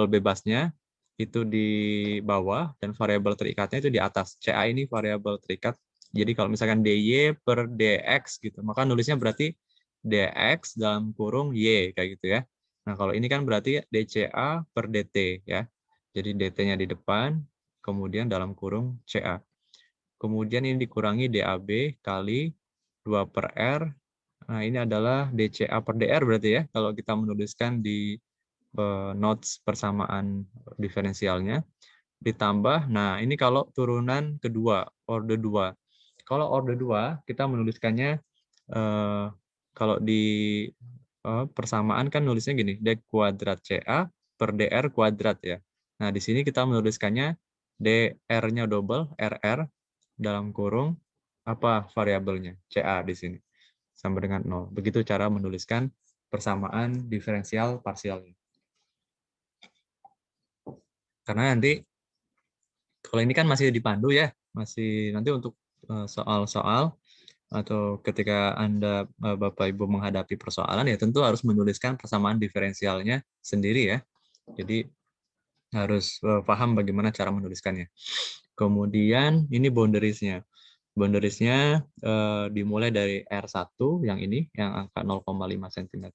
[SPEAKER 1] bebasnya itu di bawah dan variabel terikatnya itu di atas. CA ini variabel terikat. Jadi kalau misalkan DY per DX gitu, maka nulisnya berarti DX dalam kurung Y kayak gitu ya. Nah, kalau ini kan berarti DCA per DT ya. Jadi DT-nya di depan, kemudian dalam kurung CA. Kemudian ini dikurangi DAB kali 2 per R. Nah, ini adalah DCA per DR berarti ya, kalau kita menuliskan di notes persamaan diferensialnya. Ditambah, nah ini kalau turunan kedua, order 2. Kalau order 2, kita menuliskannya, kalau di persamaan kan nulisnya gini, D kuadrat CA per DR kuadrat ya. Nah, di sini kita menuliskannya DR-nya double, RR, dalam kurung, apa variabelnya? CA di sini. Sama dengan 0. Begitu cara menuliskan persamaan diferensial parsialnya. Karena nanti, kalau ini kan masih dipandu ya, masih nanti untuk soal-soal atau ketika Anda, Bapak Ibu menghadapi persoalan, ya tentu harus menuliskan persamaan diferensialnya sendiri ya. Jadi harus paham bagaimana cara menuliskannya. Kemudian ini boundariesnya. Boundariesnya dimulai dari R1 yang ini, yang angka 0,5 cm.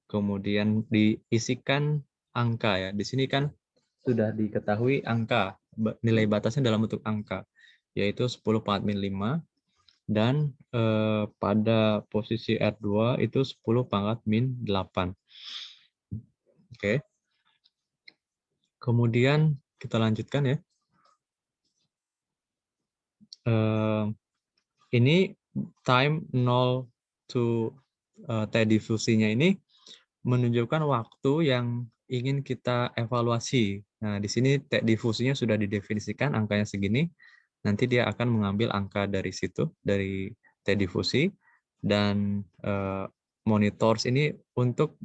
[SPEAKER 1] Kemudian diisikan angka ya. Di sini kan sudah diketahui angka, nilai batasnya dalam bentuk angka, yaitu 10 pangkat min 5, dan pada posisi R2 itu 10 pangkat min 8. Oke. Kemudian kita lanjutkan ya. Ini time 0 to T difusinya ini menunjukkan waktu yang ingin kita evaluasi. Nah, di sini T difusinya sudah didefinisikan angkanya segini. Nanti dia akan mengambil angka dari situ, dari T difusi, dan monitors ini untuk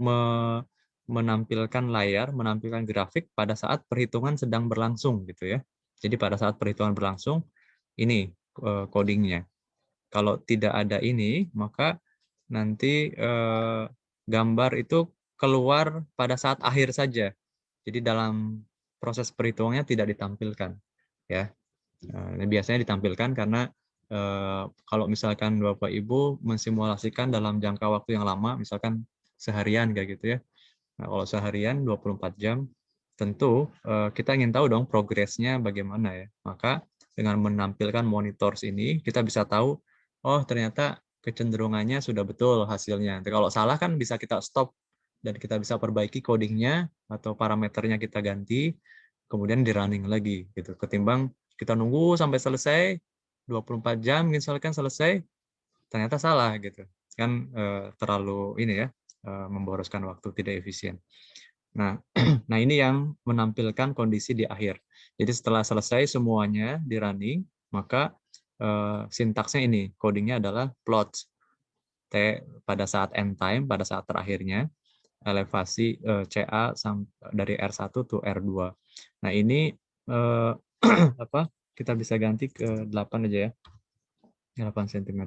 [SPEAKER 1] menampilkan layar, menampilkan grafik pada saat perhitungan sedang berlangsung gitu ya. Jadi pada saat perhitungan berlangsung, ini codingnya. Kalau tidak ada ini, maka nanti gambar itu keluar pada saat akhir saja. Jadi dalam proses perhitungannya tidak ditampilkan. Ya, biasanya ditampilkan karena kalau misalkan Bapak Ibu mensimulasikan dalam jangka waktu yang lama, misalkan seharian kayak gitu ya. Nah, kalau seharian 24 jam, tentu kita ingin tahu dong progresnya bagaimana ya. Maka dengan menampilkan monitors ini, kita bisa tahu, oh ternyata kecenderungannya sudah betul hasilnya. Tapi kalau salah kan bisa kita stop dan kita bisa perbaiki codingnya atau parameternya kita ganti, kemudian di running lagi gitu. Ketimbang kita nunggu sampai selesai 24 jam misalkan selesai, ternyata salah gitu. Kan terlalu ini ya, memboroskan waktu, tidak efisien. Nah, nah ini yang menampilkan kondisi di akhir. Jadi setelah selesai semuanya di running, maka sintaksnya ini, codingnya adalah plot T pada saat end time, pada saat terakhirnya, elevasi CA dari R1 to R2. Nah ini apa? Kita bisa ganti ke 8 aja ya, 8 cm.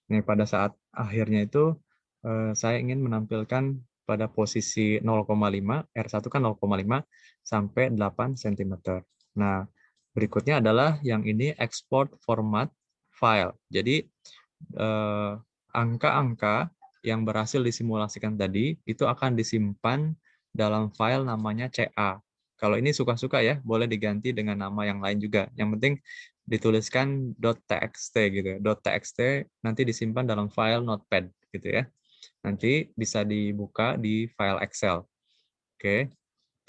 [SPEAKER 1] Nah pada saat akhirnya itu saya ingin menampilkan pada posisi 0,5, R1 kan 0,5 sampai 8 cm. Nah, berikutnya adalah yang ini export format file. Jadi angka-angka yang berhasil disimulasikan tadi itu akan disimpan dalam file namanya CA. Kalau ini suka-suka ya, boleh diganti dengan nama yang lain juga. Yang penting dituliskan .txt gitu. .txt nanti disimpan dalam file notepad gitu ya. Nanti bisa dibuka di file Excel. Oke.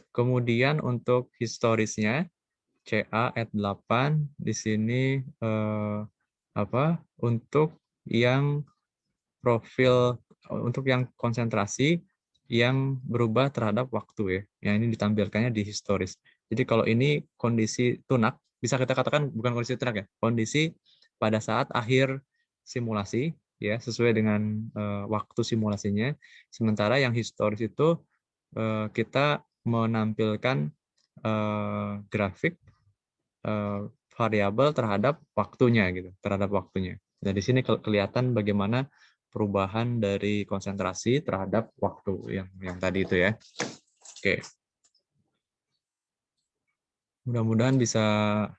[SPEAKER 1] Kemudian untuk historisnya CA at 8 di sini untuk yang profil, untuk yang konsentrasi yang berubah terhadap waktu ya. Yang ini ditampilkannya di historis. Jadi kalau ini kondisi tunak, bisa kita katakan bukan kondisi tunak ya, kondisi pada saat akhir simulasi ya, sesuai dengan waktu simulasinya. Sementara yang historis itu kita menampilkan grafik variabel terhadap waktunya gitu, terhadap waktunya. Nah, di sini kelihatan bagaimana perubahan dari konsentrasi terhadap waktu yang tadi itu ya. Oke. Mudah-mudahan bisa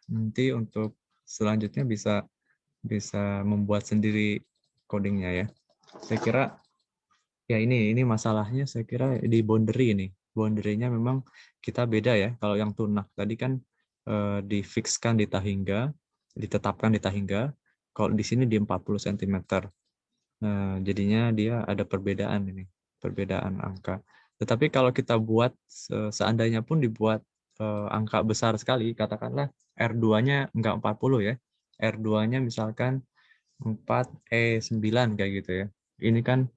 [SPEAKER 1] nanti untuk selanjutnya bisa membuat sendiri codingnya ya. Saya kira ya ini masalahnya saya kira di boundary ini. Boundary-nya memang kita beda ya. Kalau yang tunak tadi kan difikskan di Tahingga, ditetapkan di Tahingga. Kalau di sini di 40 cm. Nah, jadinya dia ada perbedaan ini, perbedaan angka. Tetapi kalau kita buat seandainya pun dibuat angka besar sekali, katakanlah R2-nya enggak 40 ya. R2-nya misalkan 4E9 kayak gitu ya. Ini kan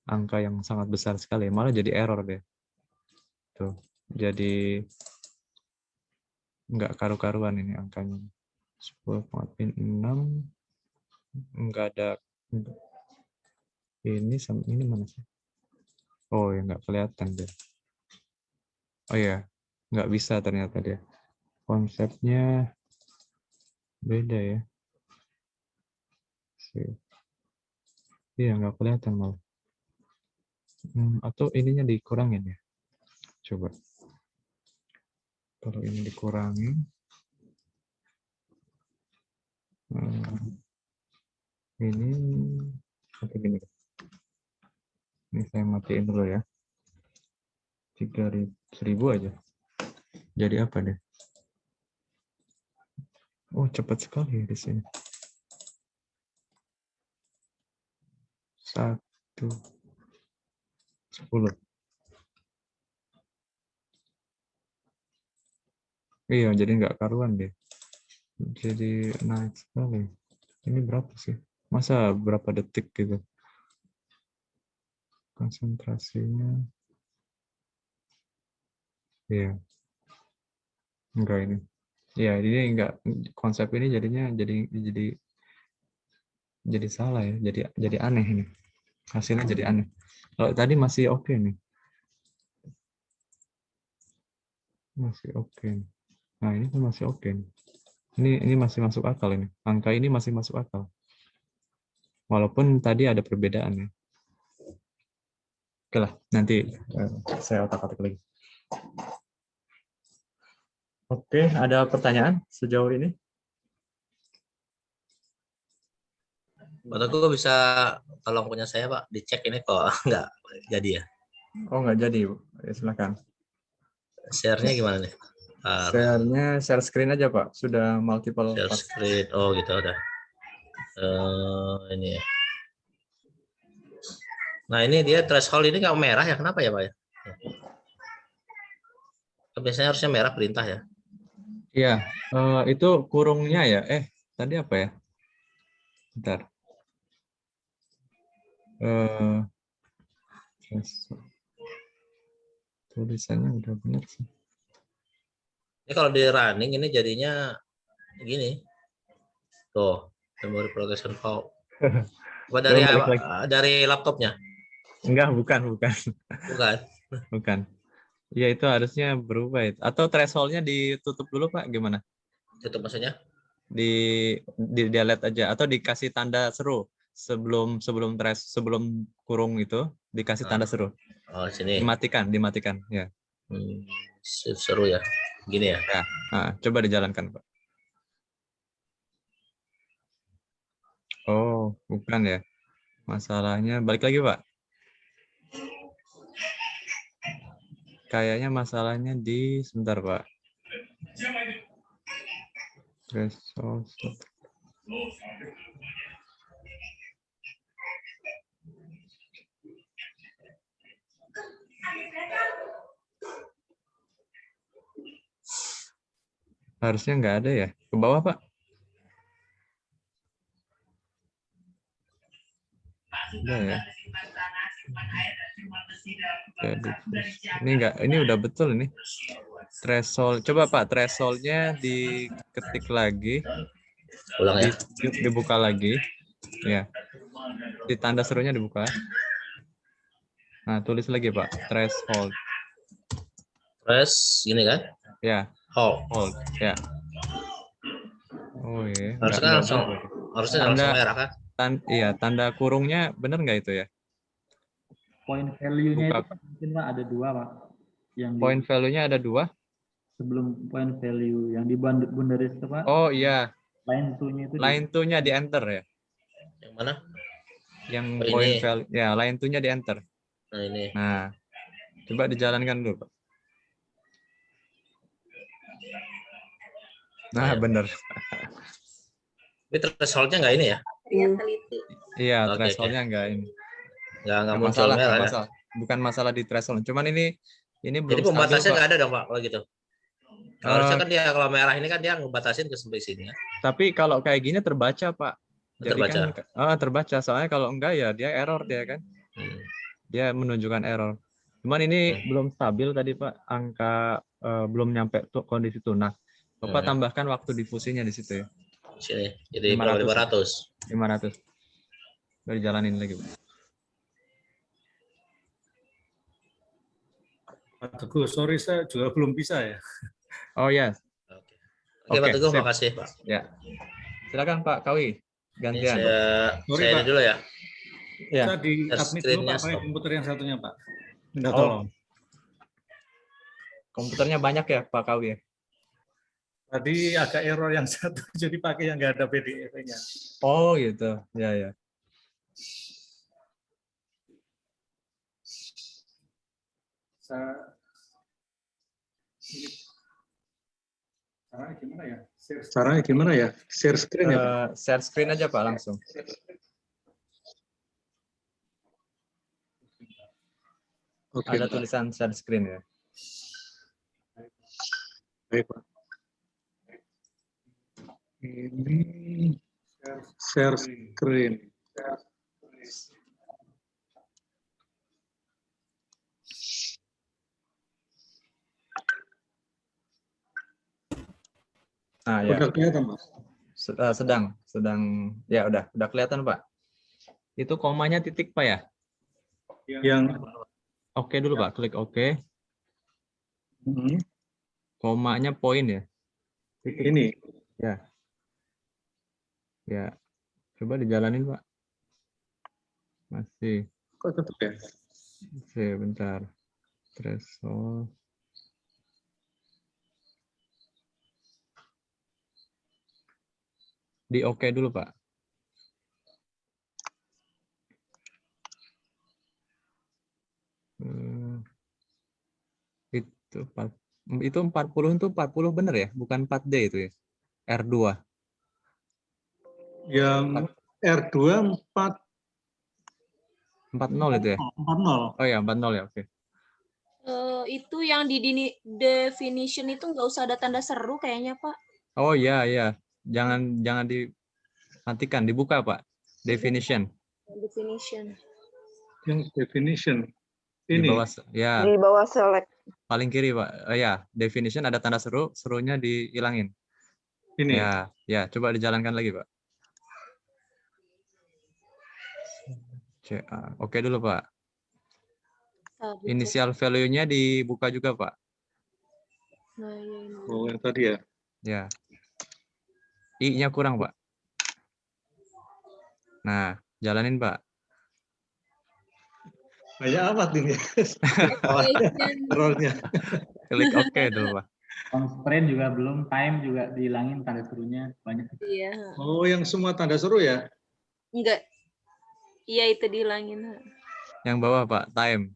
[SPEAKER 1] angka yang sangat besar sekali, malah jadi error deh. Tuh. Jadi enggak karu-karuan ini angkanya. 10,6 enggak ada ini mana sih? Oh ya nggak kelihatan deh. Oh ya nggak bisa ternyata dia. Konsepnya beda ya. Iya nggak kelihatan malah. Atau ininya dikurangin ya. Coba. Kalau ini dikurangin. Ini apa gini? Ini saya matiin dulu ya. 3.000 aja. Jadi apa deh? Oh, cepat sekali di sini. 1:10. Iya, jadi nggak karuan deh. Jadi naik sekali. Ini berapa sih? Masa berapa detik gitu? Konsentrasinya. Iya. Enggak ini. Ya, ini enggak, konsep ini jadinya jadi salah ya, jadi aneh ini. Hasilnya jadi aneh. Kalau tadi masih oke nih. Masih oke. Nah, ini kan masih oke. Ini masih masuk akal ini. Angka ini masih masuk akal. Walaupun tadi ada perbedaan ya. Oke lah, nanti saya otak-atik lagi. Oke, ada pertanyaan sejauh ini?
[SPEAKER 7] Pak Teguh bisa tolong punya saya Pak, dicek ini kok nggak jadi ya?
[SPEAKER 1] Oh, nggak jadi, Bu. Ya, silakan.
[SPEAKER 7] Share-nya gimana nih?
[SPEAKER 1] Share-nya share screen aja, Pak. Sudah multiple.
[SPEAKER 7] Share screen. Oh, gitu udah. Ini ya. Nah, ini dia threshold ini nggak merah ya? Kenapa ya, Pak ya? Biasanya harusnya merah perintah ya.
[SPEAKER 1] Iya, itu kurungnya ya. Tadi apa ya? Bentar. Tulisannya udah benar sih.
[SPEAKER 7] Ini kalau di running ini jadinya gini. Tuh, memory progression file. Apa dari laptopnya?
[SPEAKER 1] Enggak, bukan.
[SPEAKER 7] Bukan.
[SPEAKER 1] Bukan. Ya itu harusnya berubah itu. Atau threshold-nya ditutup dulu Pak, gimana?
[SPEAKER 7] Tutup maksudnya?
[SPEAKER 1] Di delete aja atau dikasih tanda seru sebelum kurung itu dikasih tanda seru.
[SPEAKER 7] Oh, sini.
[SPEAKER 1] Dimatikan ya.
[SPEAKER 7] Seru ya. Gini ya.
[SPEAKER 1] Ya. Nah, coba dijalankan Pak. Oh, bukan ya. Masalahnya balik lagi Pak. Kayaknya masalahnya sebentar Pak. Threshold. Harusnya nggak ada ya. Ke bawah Pak. Udah ya. Jadi, ini udah betul ini. Threshold. Coba Pak, threshold-nya diketik lagi.
[SPEAKER 7] Ulang ya.
[SPEAKER 1] Dibuka lagi. Ya. Di tanda serunya dibuka. Nah, tulis lagi Pak, threshold.
[SPEAKER 7] Press gini kan?
[SPEAKER 1] Ya. Hold. Ya. Oh iya.
[SPEAKER 7] Harusnya langsung merah kan?
[SPEAKER 1] Iya, tanda kurungnya benar nggak itu ya?
[SPEAKER 3] Point value-nya itu mungkin Pak ada 2 Pak.
[SPEAKER 1] Point value-nya ada 2?
[SPEAKER 3] Sebelum point value yang di boundaries itu Pak.
[SPEAKER 1] Oh iya.
[SPEAKER 3] Line 2-nya itu.
[SPEAKER 1] Line 2-nya di enter ya?
[SPEAKER 7] Yang mana?
[SPEAKER 1] Yang point value. Ya, line 2-nya di enter.
[SPEAKER 7] Nah ini.
[SPEAKER 1] Nah, coba dijalankan dulu Pak. Nah,
[SPEAKER 7] Iya.
[SPEAKER 1] bener.
[SPEAKER 7] Ini threshold-nya nggak ini ya?
[SPEAKER 5] Lihat teliti.
[SPEAKER 1] Iya,
[SPEAKER 7] Oke,
[SPEAKER 1] threshold-nya enggak ini.
[SPEAKER 7] Nggak
[SPEAKER 1] Nggak
[SPEAKER 7] muncul
[SPEAKER 1] masalah,
[SPEAKER 7] merah
[SPEAKER 1] nggak
[SPEAKER 7] ya?
[SPEAKER 1] masalah. Bukan masalah di threshold. Cuman ini
[SPEAKER 7] Jadi
[SPEAKER 1] belum stabil,
[SPEAKER 7] pembatasnya
[SPEAKER 1] Pak.
[SPEAKER 7] nggak ada dong Pak kalau gitu. Harusnya
[SPEAKER 1] Eh,
[SPEAKER 7] kan dia kalau merah ini kan dia ngebatasin ke sampai sini ya.
[SPEAKER 1] Tapi kalau kayak gini terbaca, Pak. Jadi
[SPEAKER 7] Terbaca.
[SPEAKER 1] kan terbaca. Soalnya kalau enggak ya dia error dia kan.
[SPEAKER 7] Hmm.
[SPEAKER 1] Dia menunjukkan error. Cuman ini belum stabil tadi, Pak. Angka belum nyampe kondisi tunas. Bapak tambahkan waktu difusinya di situ ya.
[SPEAKER 7] Sini. Jadi
[SPEAKER 1] 500.
[SPEAKER 7] 500.
[SPEAKER 1] 500. Udah dijalanin lagi, Pak.
[SPEAKER 10] Pak Teguh, sorry saya juga belum bisa ya.
[SPEAKER 1] Oh ya.
[SPEAKER 7] Oke, Pak Teguh,
[SPEAKER 1] sip.
[SPEAKER 7] makasih Pak.
[SPEAKER 1] Ya. Silakan Pak Kawi.
[SPEAKER 7] Ini
[SPEAKER 1] Gantian.
[SPEAKER 10] Sorry,
[SPEAKER 7] saya ini
[SPEAKER 10] Pak.
[SPEAKER 7] dulu ya.
[SPEAKER 1] Ya.
[SPEAKER 10] Saya di admit dulu
[SPEAKER 7] Screen-nya
[SPEAKER 10] Pak, pakai
[SPEAKER 7] stop.
[SPEAKER 10] komputer yang satunya Pak. Minta
[SPEAKER 1] Oh.
[SPEAKER 10] tolong.
[SPEAKER 1] Komputernya banyak ya Pak Kawi ya?
[SPEAKER 10] Tadi agak error yang satu, jadi pakai yang nggak ada PDF-nya.
[SPEAKER 1] Oh gitu. Ya ya.
[SPEAKER 10] Caranya gimana ya? Caranya gimana ya? Share screen ya, Pak?
[SPEAKER 1] Share screen aja Pak langsung.
[SPEAKER 10] Oke,
[SPEAKER 1] Ada
[SPEAKER 10] Pak.
[SPEAKER 1] tulisan share screen ya.
[SPEAKER 10] Baik, Pak. Ini share screen.
[SPEAKER 1] Nah ya.
[SPEAKER 10] Udah kelihatan, Mas?
[SPEAKER 1] Sedang ya udah kelihatan Pak. Itu komanya titik Pak ya?
[SPEAKER 10] Yang
[SPEAKER 1] Oke dulu Pak, klik oke.
[SPEAKER 10] hmm,
[SPEAKER 1] Komanya poin ya. Titik.
[SPEAKER 10] ini.
[SPEAKER 1] Ya. Ya. Coba dijalanin Pak. Masih.
[SPEAKER 10] Kok tetap ya?
[SPEAKER 1] Sebentar. Threshold. Di oke dulu Pak. Itu 40 itu 40 bener ya? Bukan 4D itu ya? R2.
[SPEAKER 10] Yang R2
[SPEAKER 1] 40 itu ya?
[SPEAKER 10] 40.
[SPEAKER 1] Oh ya, 40 ya, oke.
[SPEAKER 5] Itu yang di definition itu nggak usah ada tanda seru kayaknya Pak.
[SPEAKER 1] Oh iya, iya. Jangan dimatikan, dibuka Pak. Definition.
[SPEAKER 5] Definition.
[SPEAKER 10] Yang definition.
[SPEAKER 1] Di
[SPEAKER 10] Ini.
[SPEAKER 1] bawah, ya.
[SPEAKER 9] Di bawah select.
[SPEAKER 1] Paling kiri Pak. Ya, definition ada tanda seru, serunya dihilangin.
[SPEAKER 10] Ini.
[SPEAKER 1] Ya, coba dijalankan lagi Pak. CA. Oke dulu Pak. Initial value-nya dibuka juga Pak.
[SPEAKER 5] Nah, ini.
[SPEAKER 10] Oh, yang tadi ya.
[SPEAKER 1] Ya. I-nya kurang Pak. Nah, jalanin Pak.
[SPEAKER 10] Banyak amat ini. Rollnya.
[SPEAKER 1] Klik oke dulu Pak.
[SPEAKER 3] Constraint juga belum, time juga dihilangin tanda serunya banyak.
[SPEAKER 5] Iya.
[SPEAKER 10] Oh, yang semua tanda seru ya?
[SPEAKER 5] Enggak. Iya itu dihilangin.
[SPEAKER 1] Yang bawah Pak, time.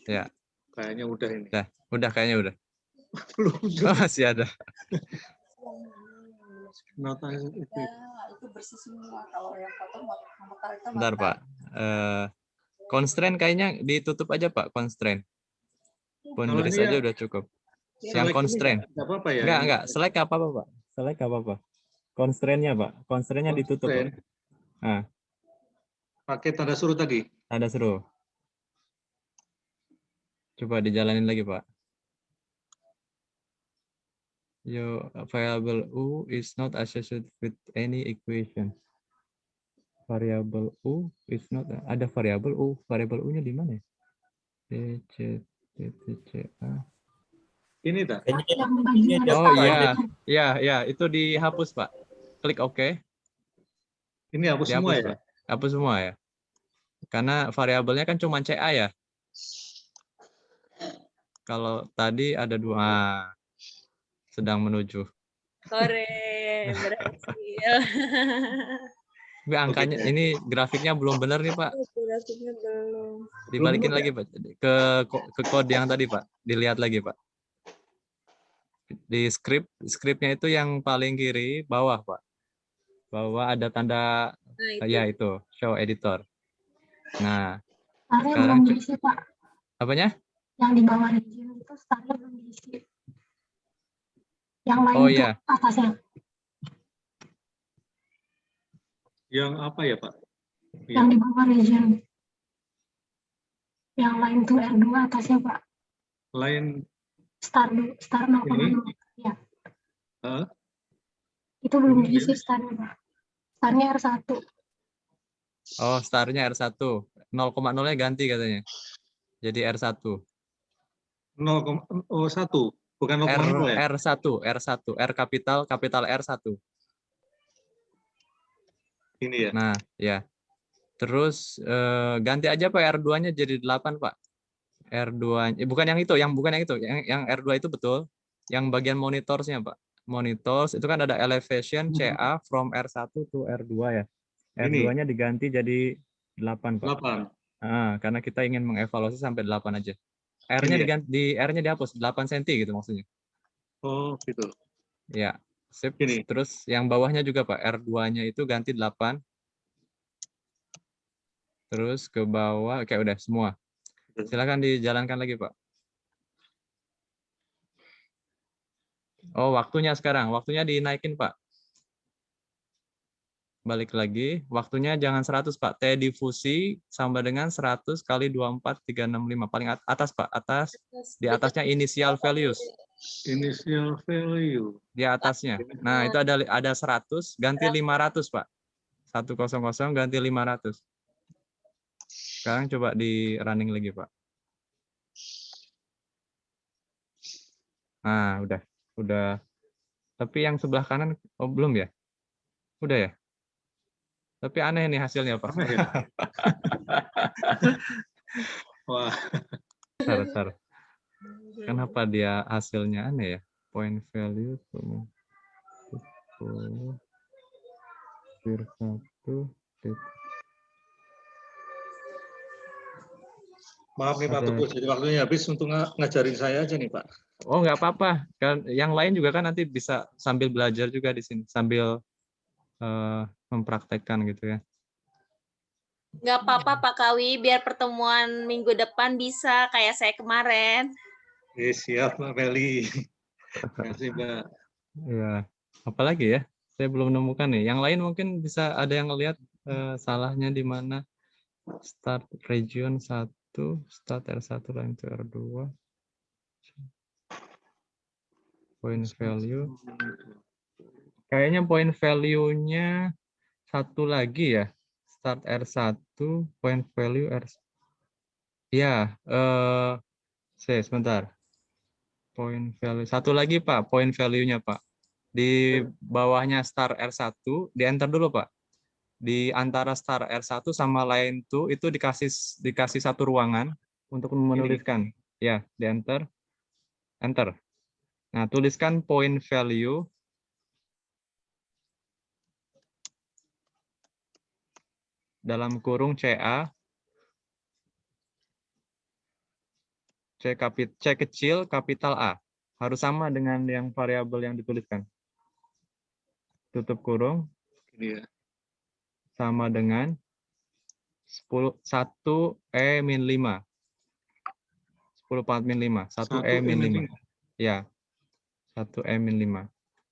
[SPEAKER 1] Ya.
[SPEAKER 10] Kayaknya udah ini.
[SPEAKER 1] Udah kayaknya udah.
[SPEAKER 10] Belum.
[SPEAKER 1] Oh, masih ada.
[SPEAKER 10] Nota itu.
[SPEAKER 2] Itu bersih semua. Kalau yang potong itu
[SPEAKER 1] Bentar Pak. Constraint kayaknya ditutup aja Pak, constraint. Boundaries
[SPEAKER 10] Kalau ini
[SPEAKER 1] aja
[SPEAKER 10] ya-
[SPEAKER 1] udah cukup.
[SPEAKER 10] Select
[SPEAKER 1] Yang
[SPEAKER 10] ini
[SPEAKER 1] constraint.
[SPEAKER 10] nggak apa-apa ya?
[SPEAKER 1] Enggak. Select apa Pak? Select apa Pak? Constraint-nya Pak. Constraint-nya ditutup Pak.
[SPEAKER 10] Constraint.
[SPEAKER 1] Nah,
[SPEAKER 10] Pakai tanda suruh tadi.
[SPEAKER 1] ada seru. Coba dijalanin lagi Pak. Your variable U is not associated with any equation. Variable U is not, ada variable U. Variable U-nya di mana ya? D, C, D, T, C, A.
[SPEAKER 10] Ini tak?
[SPEAKER 1] Oh iya, itu dihapus Pak. Klik OK.
[SPEAKER 10] Ini hapus
[SPEAKER 1] Dihapus
[SPEAKER 10] semua ya?
[SPEAKER 1] Pak. Hapus semua ya. Karena variabelnya kan cuma CA ya. Kalau tadi ada 2. Sedang menuju.
[SPEAKER 5] Keren, berhasil.
[SPEAKER 1] Tapi angkanya ini grafiknya belum benar nih Pak.
[SPEAKER 5] Grafiknya belum.
[SPEAKER 1] Dibalikin lagi Pak. Ke kode yang tadi Pak. Dilihat lagi Pak. Di scriptnya itu yang paling kiri bawah, Pak. Bawah ada tanda
[SPEAKER 5] Nah,
[SPEAKER 1] ya itu show editor. Nah,
[SPEAKER 11] Starnya
[SPEAKER 1] sekarang
[SPEAKER 11] belum diisi, Pak.
[SPEAKER 1] apanya?
[SPEAKER 11] Yang di bawah region itu starnya belum diisi. Yang lain
[SPEAKER 1] Oh
[SPEAKER 11] itu
[SPEAKER 1] ya,
[SPEAKER 11] atasnya.
[SPEAKER 10] Yang apa ya, Pak?
[SPEAKER 11] Yang di bawah region. Yang lain itu R2 atasnya, Pak.
[SPEAKER 10] Lain
[SPEAKER 11] Star 0,0. Ya.
[SPEAKER 10] eh,
[SPEAKER 11] Itu belum
[SPEAKER 10] ini
[SPEAKER 11] diisi starnya, Pak. Starnya R1.
[SPEAKER 1] oh startnya R1. 0,0-nya ganti katanya. Jadi R1.
[SPEAKER 10] 0,1, bukan 0,0 ya?
[SPEAKER 1] R1, R kapital R1.
[SPEAKER 10] Ini ya.
[SPEAKER 1] Nah, ya. Terus ganti aja Pak R2-nya jadi 8, Pak. R2 bukan yang itu, yang R2 itu betul. Yang bagian monitorsnya, Pak. Monitors itu kan ada elevation CA from R1 to R2 ya. R2-nya diganti jadi 8, Pak.
[SPEAKER 10] 8.
[SPEAKER 1] Karena kita ingin mengevaluasi sampai 8 aja. R-nya
[SPEAKER 10] Ini ya?
[SPEAKER 1] diganti, R-nya dihapus 8 cm gitu maksudnya.
[SPEAKER 10] Oh, gitu.
[SPEAKER 1] Ya. Sip.
[SPEAKER 10] Ini.
[SPEAKER 1] Terus yang bawahnya juga Pak, R2-nya itu ganti 8. Terus ke bawah, oke udah semua. Silakan dijalankan lagi, Pak. Oh, waktunya sekarang. Waktunya dinaikin, Pak. Balik lagi. Waktunya jangan 100, Pak. T difusi sama dengan 100 kali 24365. Paling atas, Pak. Atas. Di atasnya initial values.
[SPEAKER 10] Initial value.
[SPEAKER 1] Di atasnya. Nah, itu ada 100, ganti 500, Pak. 100 ganti 500. Sekarang coba di running lagi, Pak. Nah, udah. Tapi yang sebelah kanan belum ya? Udah ya? Tapi aneh nih hasilnya, Pak.
[SPEAKER 10] Aneh ya? Wah.
[SPEAKER 1] Bentar. Kenapa dia hasilnya aneh ya? Point value tuh. 1.
[SPEAKER 10] Maaf nih Pak Teguh, jadi waktunya habis untuk ngajarin saya aja nih Pak.
[SPEAKER 1] Oh, nggak apa-apa. Kan yang lain juga kan nanti bisa sambil belajar juga di sini, sambil mempraktekkan gitu ya.
[SPEAKER 5] Nggak apa-apa Pak Kawi, biar pertemuan minggu depan bisa kayak saya kemarin.
[SPEAKER 10] Siap Mbak Meli. Terima kasih Mbak.
[SPEAKER 1] Ya, apalagi ya? Saya belum menemukan nih. Yang lain mungkin bisa ada yang ngelihat salahnya di mana. Start region 1, start R1 line to R2. Point value. Kayaknya point value-nya satu lagi ya. Start R1, point value R1. Ya, sebentar. Point value. Satu lagi Pak, point value-nya Pak. Di bawahnya start R1, di enter dulu Pak. Di antara start R1 sama line 2 itu dikasih satu ruangan untuk menuliskan. Ya, di enter. Enter. Nah, tuliskan point value dalam kurung CA, C kecil, kapital A. Harus sama dengan yang variabel yang dituliskan. Tutup kurung.
[SPEAKER 10] Ini ya.
[SPEAKER 1] Sama dengan 1 E-5. 10 pangkat min 5. 1 E-5. Ya. 1 E-5.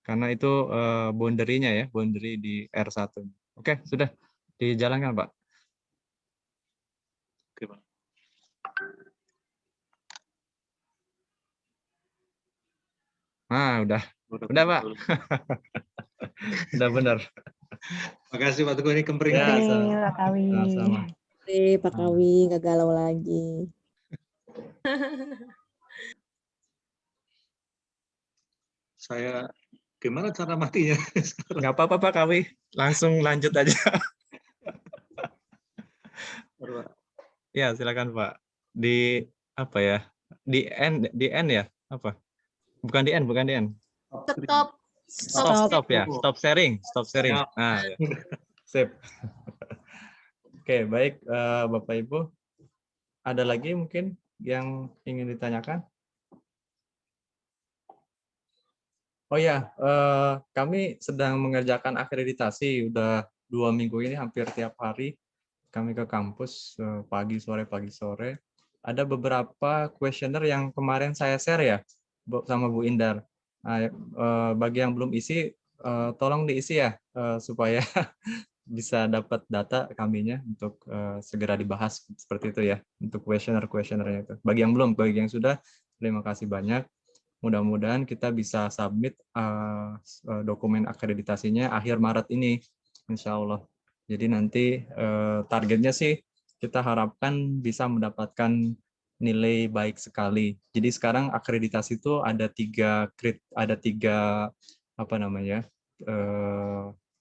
[SPEAKER 1] Karena itu boundary-nya ya, boundary di R1. Oke, sudah dijalankan, Pak.
[SPEAKER 10] Oke, Pak.
[SPEAKER 1] Nah, udah Pak. Udah benar.
[SPEAKER 10] Makasih Pak Teguh, ini kempering.
[SPEAKER 9] Ya, Pak Kawi.
[SPEAKER 1] Sama.
[SPEAKER 9] Pak Kawi, nggak galau lagi.
[SPEAKER 10] Saya gimana cara matinya?
[SPEAKER 1] Nggak apa-apa Pak Kawi, langsung lanjut aja. Ya, silakan Pak. Di apa ya? Di N ya? Apa? Bukan di N. Stop ya. Stop sharing. Nah, ya. Sip. Oke, baik Bapak Ibu. Ada lagi mungkin yang ingin ditanyakan? Oh ya, kami sedang mengerjakan akreditasi. Udah 2 minggu ini hampir tiap hari kami ke kampus, pagi sore. Ada beberapa kuesioner yang kemarin saya share ya sama Bu Indar. Nah, bagi yang belum isi, tolong diisi ya supaya bisa dapat data kaminya untuk segera dibahas seperti itu ya untuk kuesionernya itu. Bagi yang belum, bagi yang sudah, terima kasih banyak. Mudah-mudahan kita bisa submit dokumen akreditasinya akhir Maret ini, insya Allah. Jadi nanti targetnya sih kita harapkan bisa mendapatkan nilai baik sekali. Jadi sekarang akreditasi itu ada tiga apa namanya,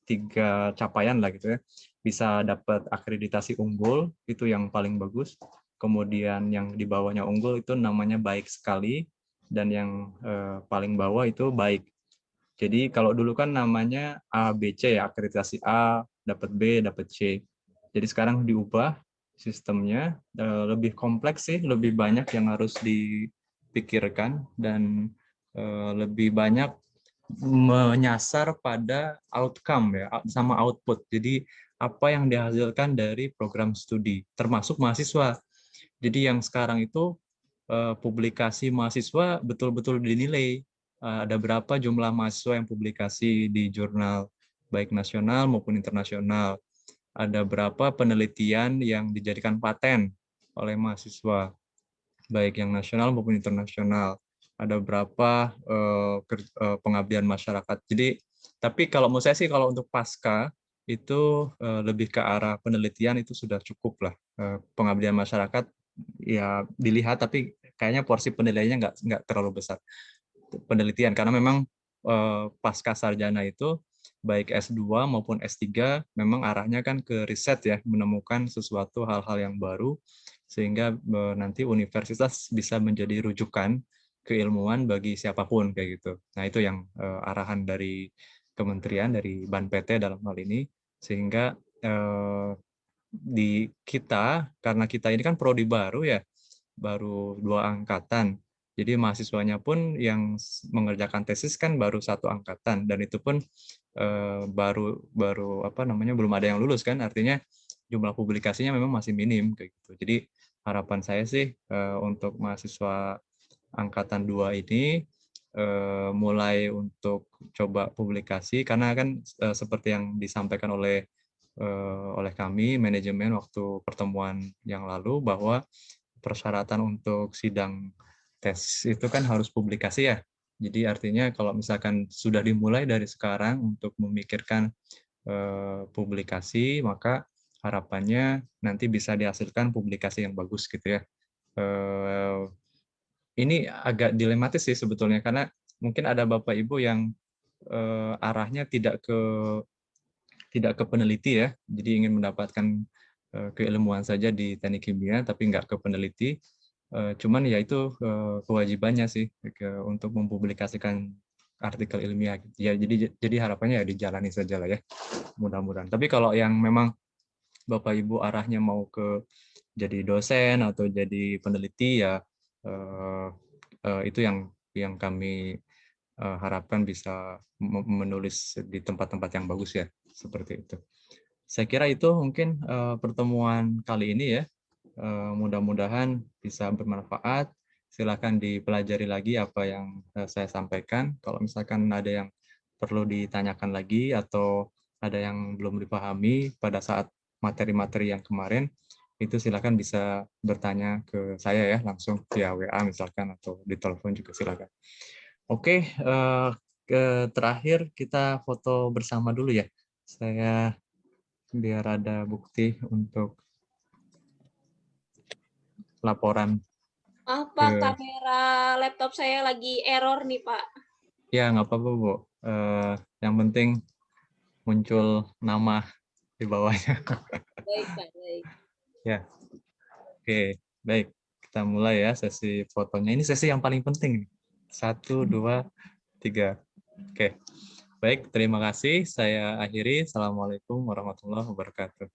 [SPEAKER 1] tiga capaian lah gitu ya. Bisa dapat akreditasi unggul, itu yang paling bagus. Kemudian yang di bawahnya unggul itu namanya baik sekali, dan yang paling bawah itu baik. Jadi kalau dulu kan namanya A, B, C ya, akreditasi A, dapat B, dapat C. Jadi sekarang diubah sistemnya, lebih kompleks sih, lebih banyak yang harus dipikirkan, dan lebih banyak menyasar pada outcome ya, sama output. Jadi apa yang dihasilkan dari program studi, termasuk mahasiswa. Jadi yang sekarang itu publikasi mahasiswa betul-betul dinilai. Ada berapa jumlah mahasiswa yang publikasi di jurnal baik nasional maupun internasional. Ada berapa penelitian yang dijadikan paten oleh mahasiswa, baik yang nasional maupun internasional. Ada berapa pengabdian masyarakat. Jadi, tapi kalau menurut saya sih, kalau untuk pasca itu lebih ke arah penelitian itu sudah cukup lah. Pengabdian masyarakat ya dilihat, tapi kayaknya porsi penilaiannya nggak terlalu besar. Penelitian, karena memang pasca sarjana itu baik S2 maupun S3 memang arahnya kan ke riset ya, menemukan sesuatu hal-hal yang baru, sehingga nanti universitas bisa menjadi rujukan keilmuan bagi siapapun kayak gitu. Nah, itu yang arahan dari kementerian, dari Ban PT dalam hal ini, sehingga di kita, karena kita ini kan prodi baru ya, baru 2 angkatan. Jadi mahasiswanya pun yang mengerjakan tesis kan baru 1 angkatan, dan itu pun baru apa namanya, belum ada yang lulus kan, artinya jumlah publikasinya memang masih minim kayak gitu. Jadi harapan saya sih untuk mahasiswa angkatan 2 ini mulai untuk coba publikasi, karena kan seperti yang disampaikan oleh kami manajemen waktu pertemuan yang lalu, bahwa persyaratan untuk sidang tes itu kan harus publikasi ya. Jadi artinya kalau misalkan sudah dimulai dari sekarang untuk memikirkan publikasi, maka harapannya nanti bisa dihasilkan publikasi yang bagus gitu ya. Ini agak dilematis sih sebetulnya, karena mungkin ada Bapak Ibu yang arahnya tidak ke peneliti ya, jadi ingin mendapatkan keilmuan saja di teknik kimia tapi nggak ke peneliti. Cuman ya itu kewajibannya sih untuk mempublikasikan artikel ilmiah. Ya jadi harapannya ya dijalani saja lah ya, mudah-mudahan. Tapi kalau yang memang Bapak Ibu arahnya mau ke jadi dosen atau jadi peneliti ya, itu yang kami harapkan bisa menulis di tempat-tempat yang bagus ya, seperti itu. Saya kira itu mungkin pertemuan kali ini ya. Mudah-mudahan bisa bermanfaat. Silakan dipelajari lagi apa yang saya sampaikan. Kalau misalkan ada yang perlu ditanyakan lagi atau ada yang belum dipahami pada saat materi-materi yang kemarin, itu silakan bisa bertanya ke saya ya, langsung via WA misalkan, atau di telepon juga silakan. Oke, terakhir kita foto bersama dulu ya. Saya biar ada bukti untuk laporan.
[SPEAKER 5] Pak, kamera laptop saya lagi error nih, Pak.
[SPEAKER 1] Ya, nggak apa-apa, Bu. Yang penting muncul nama di bawahnya.
[SPEAKER 5] Baik, Pak. Baik.
[SPEAKER 1] Ya, oke. Baik, kita mulai ya sesi fotonya. Ini sesi yang paling penting. 1, 2, 3. Oke. Baik, terima kasih. Saya akhiri. Assalamualaikum warahmatullahi wabarakatuh.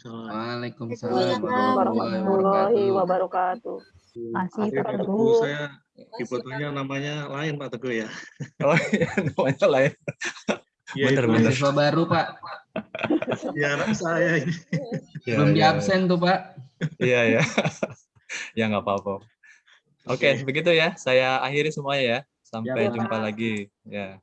[SPEAKER 8] Waalaikumsalam
[SPEAKER 9] warahmatullahi wabarakatuh.
[SPEAKER 10] Akhir Pak Guru, saya Di fotonya namanya lain Pak Teguh ya.
[SPEAKER 1] Oh iya, namanya lain.
[SPEAKER 10] Iya,
[SPEAKER 1] Bener,
[SPEAKER 10] itu.
[SPEAKER 1] bener.
[SPEAKER 8] Mahasiswa baru, Pak.
[SPEAKER 10] Ya anak saya ini.
[SPEAKER 1] Ya,
[SPEAKER 8] Belum di
[SPEAKER 1] ya.
[SPEAKER 8] absen tuh, Pak.
[SPEAKER 1] Iya, ya. Ya, nggak apa-apa. Oke, begitu ya. Saya akhiri semuanya ya. Sampai
[SPEAKER 3] Pak.
[SPEAKER 1] jumpa lagi. Ya.